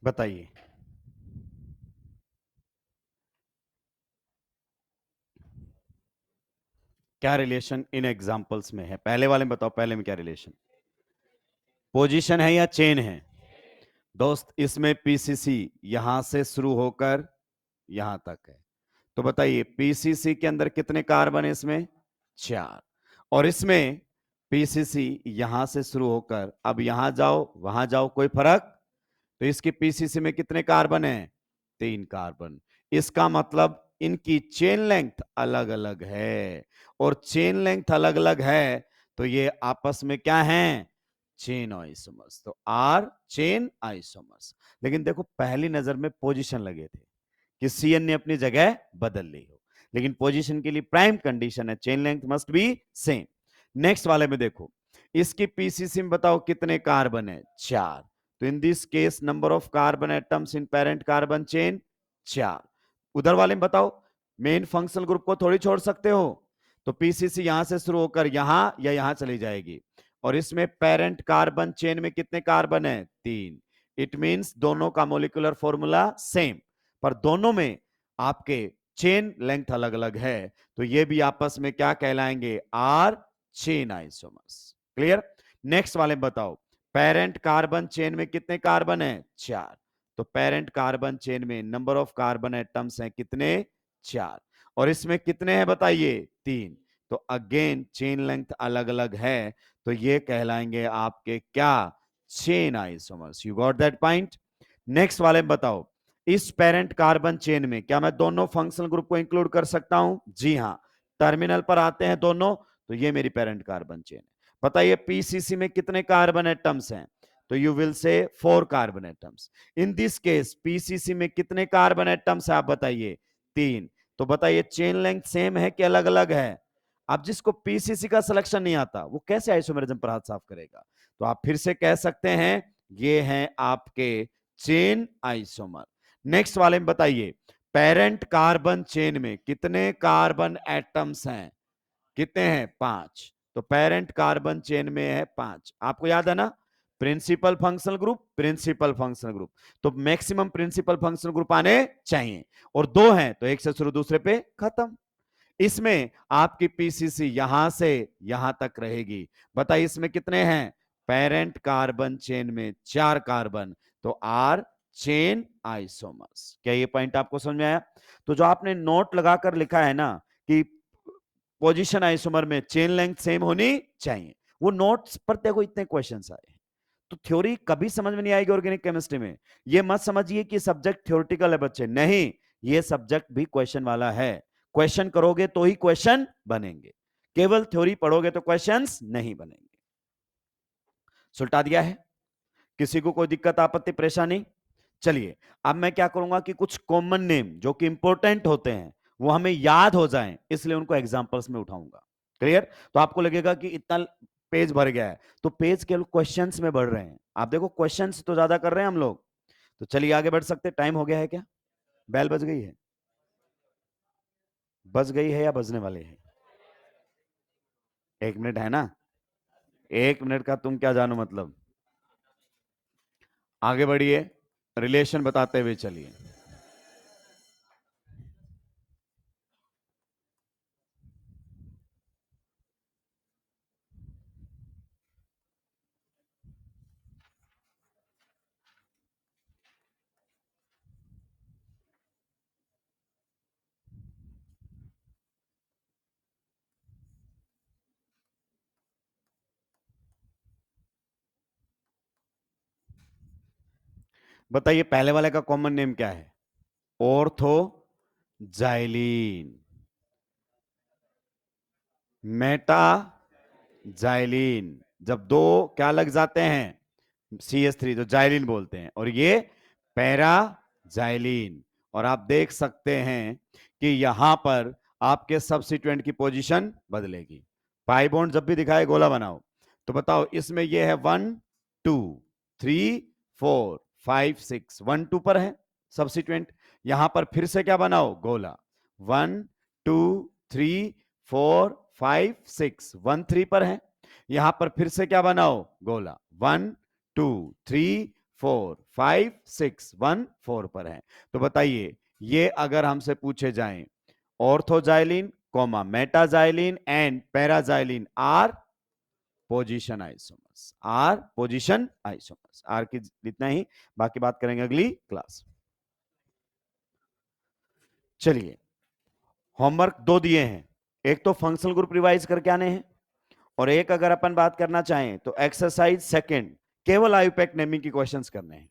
Speaker 1: बताइए, क्या रिलेशन इन एग्जाम्पल्स में है? पहले वाले में बताओ, पहले में क्या रिलेशन? पोजीशन है या चेन है? दोस्त, इसमें पीसीसी यहां से शुरू होकर यहां तक है, तो बताइए पीसीसी के अंदर कितने कार्बन है? इसमें 4। और इसमें पीसीसी यहां से शुरू होकर अब यहां जाओ वहां जाओ, कोई फर्क तो इसकी पीसीसी में कितने कार्बन है? 3 कार्बन। इसका मतलब इनकी चेन लेंथ अलग अलग है, और चेन लेंथ अलग अलग है तो ये आपस में क्या है? Chain isomers. तो आर चेन आइसोमर्स। लेकिन देखो पहली नजर में पोजीशन लगे थे कि सीएन ने अपनी जगह बदल ली हो, लेकिन पोजीशन के लिए प्राइम कंडीशन है chain length must be same. Next वाले में देखो, इसकी पीसीसी में बताओ कितने कार्बन है? 4। तो in this case number of carbon atoms in parent carbon chain 4। उधर वाले में बताओ, मेन फंक्शनल ग्रुप को थोड़ी छोड़ सकते हो, तो पीसीसी यहां से शुरू होकर यहां या यहां चली जाएगी। और इसमें पेरेंट कार्बन चेन में कितने कार्बन है? 3। इट मींस दोनों का मोलिकुलर फॉर्मूला सेम, पर दोनों में आपके चेन लेंथ अलग अलग है, तो ये भी आपस में क्या कहलाएंगे? Are chain isomers. Clear? Next वाले बताओ, पेरेंट कार्बन चेन में कितने कार्बन है? 4। तो पेरेंट कार्बन चेन में नंबर ऑफ कार्बन एटम्स हैं कितने? 4। और इसमें कितने हैं बताइए? 3। तो अगेन चेन लेंथ अलग अलग है, तो ये कहलाएंगे आपके क्या? Chain isomers. You got that point? Next वाले में बताओ, इस पेरेंट कार्बन चेन में क्या मैं दोनों फंक्शनल ग्रुप को इंक्लूड कर सकता हूं? जी हां। टर्मिनल पर आते हैं दोनों, तो ये मेरी पेरेंट कार्बन चेन है। बताइए पीसीसी में कितने कार्बन एटम्स हैं? तो यू विल से 4 carbon atoms. In this case PCC में कितने कार्बन एटम्स है आप बताइए? 3। तो बताइए चेन लेंथ सेम है कि अलग अलग है? अब जिसको पीसीसी का सिलेक्शन नहीं आता वो कैसे आइसोमेरिज्म पर हाथ साफ करेगा? तो आप फिर से कह सकते हैं ये हैं आपके चेन आइसोमर। नेक्स्ट वाले में बताइए, पेरेंट कार्बन चेन में कितने कार्बन एटम्स हैं? कितने हैं? 5। तो पेरेंट कार्बन चेन में है 5। आपको याद है ना, principal functional group, principal functional group, तो मैक्सिमम प्रिंसिपल फंक्शनल ग्रुप आने चाहिए, और 2 हैं तो एक से शुरू दूसरे पे खत्म। इसमें आपकी पीसीसी यहां से यहां तक रहेगी। बताइए इसमें कितने हैं? पेरेंट कार्बन चेन में 4 कार्बन, तो आर चेन आइसोमर्स। क्या ये पॉइंट आपको समझ में आया? तो जो आपने नोट लगाकर लिखा है ना कि पोजीशन आइसोमर में चेन लेंथ सेम होनी चाहिए, वो नोट्स पर देखो इतने क्वेश्चंस आए। तो थ्योरी कभी समझ में नहीं आएगी ऑर्गेनिक केमिस्ट्री में। ये मत समझिए कि सब्जेक्ट थ्योरेटिकल है बच्चे, नहीं, ये सब्जेक्ट भी क्वेश्चन वाला है। क्वेश्चन करोगे तो ही क्वेश्चन बनेंगे, केवल थ्योरी पढ़ोगे तो क्वेश्चंस नहीं बनेंगे। सुलटा दिया है? किसी को कोई दिक्कत आपत्ति परेशानी? चलिए अब मैं क्या करूंगा कि कुछ कॉमन नेम जो कि इंपॉर्टेंट होते हैं वो हमें याद हो जाएं, इसलिए उनको एग्जांपल्स में उठाऊंगा। क्लियर? तो आपको लगेगा कि इतना पेज भर गया है, तो पेज केवल क्वेश्चंस में बढ़ रहे हैं। आप देखो क्वेश्चंस तो ज्यादा कर रहे हैं हम लोग। तो चलिए आगे बढ़ सकते, टाइम हो गया है क्या? बेल बज गई है? बज गई है या बजने वाली है? 1 मिनट है ना? 1 मिनट का तुम क्या जानो मतलब। आगे बढ़िए, रिलेशन बताते हुए चलिए। बताइए पहले वाले का कॉमन नेम क्या है? Ortho xylene, Meta xylene. जब दो क्या लग जाते हैं? CH3, जो जाइलीन बोलते हैं, और ये पैरा जाइलीन। और आप देख सकते हैं कि यहां पर आपके सब्स्टिट्यूएंट की पोजीशन बदलेगी। पाई बॉन्ड जब भी दिखाए गोला बनाओ। तो बताओ इसमें ये है 1 2 3 4 5 6, 1 2 पर है सब्स्टिट्यूएंट। यहां पर फिर से क्या बनाओ? गोला। 1 2 3 4 5 6, 1 3 पर है। यहां पर फिर से क्या बनाओ? गोला। 1 2 3 4 5 6, 1 4 पर है। तो बताइए ये अगर हमसे पूछे जाएं, orthoxylene comma metaxylene and paraxylene are position isomers, are position isomers. आर की इतना ही, बाकी बात करेंगे अगली क्लास। चलिए होमवर्क 2 दिए हैं, एक तो फंक्शनल ग्रुप रिवाइज करके आने हैं, और एक अगर अपन बात करना चाहें तो एक्सरसाइज सेकंड केवल आयुपैक नेमिंग की क्वेश्चंस करने हैं।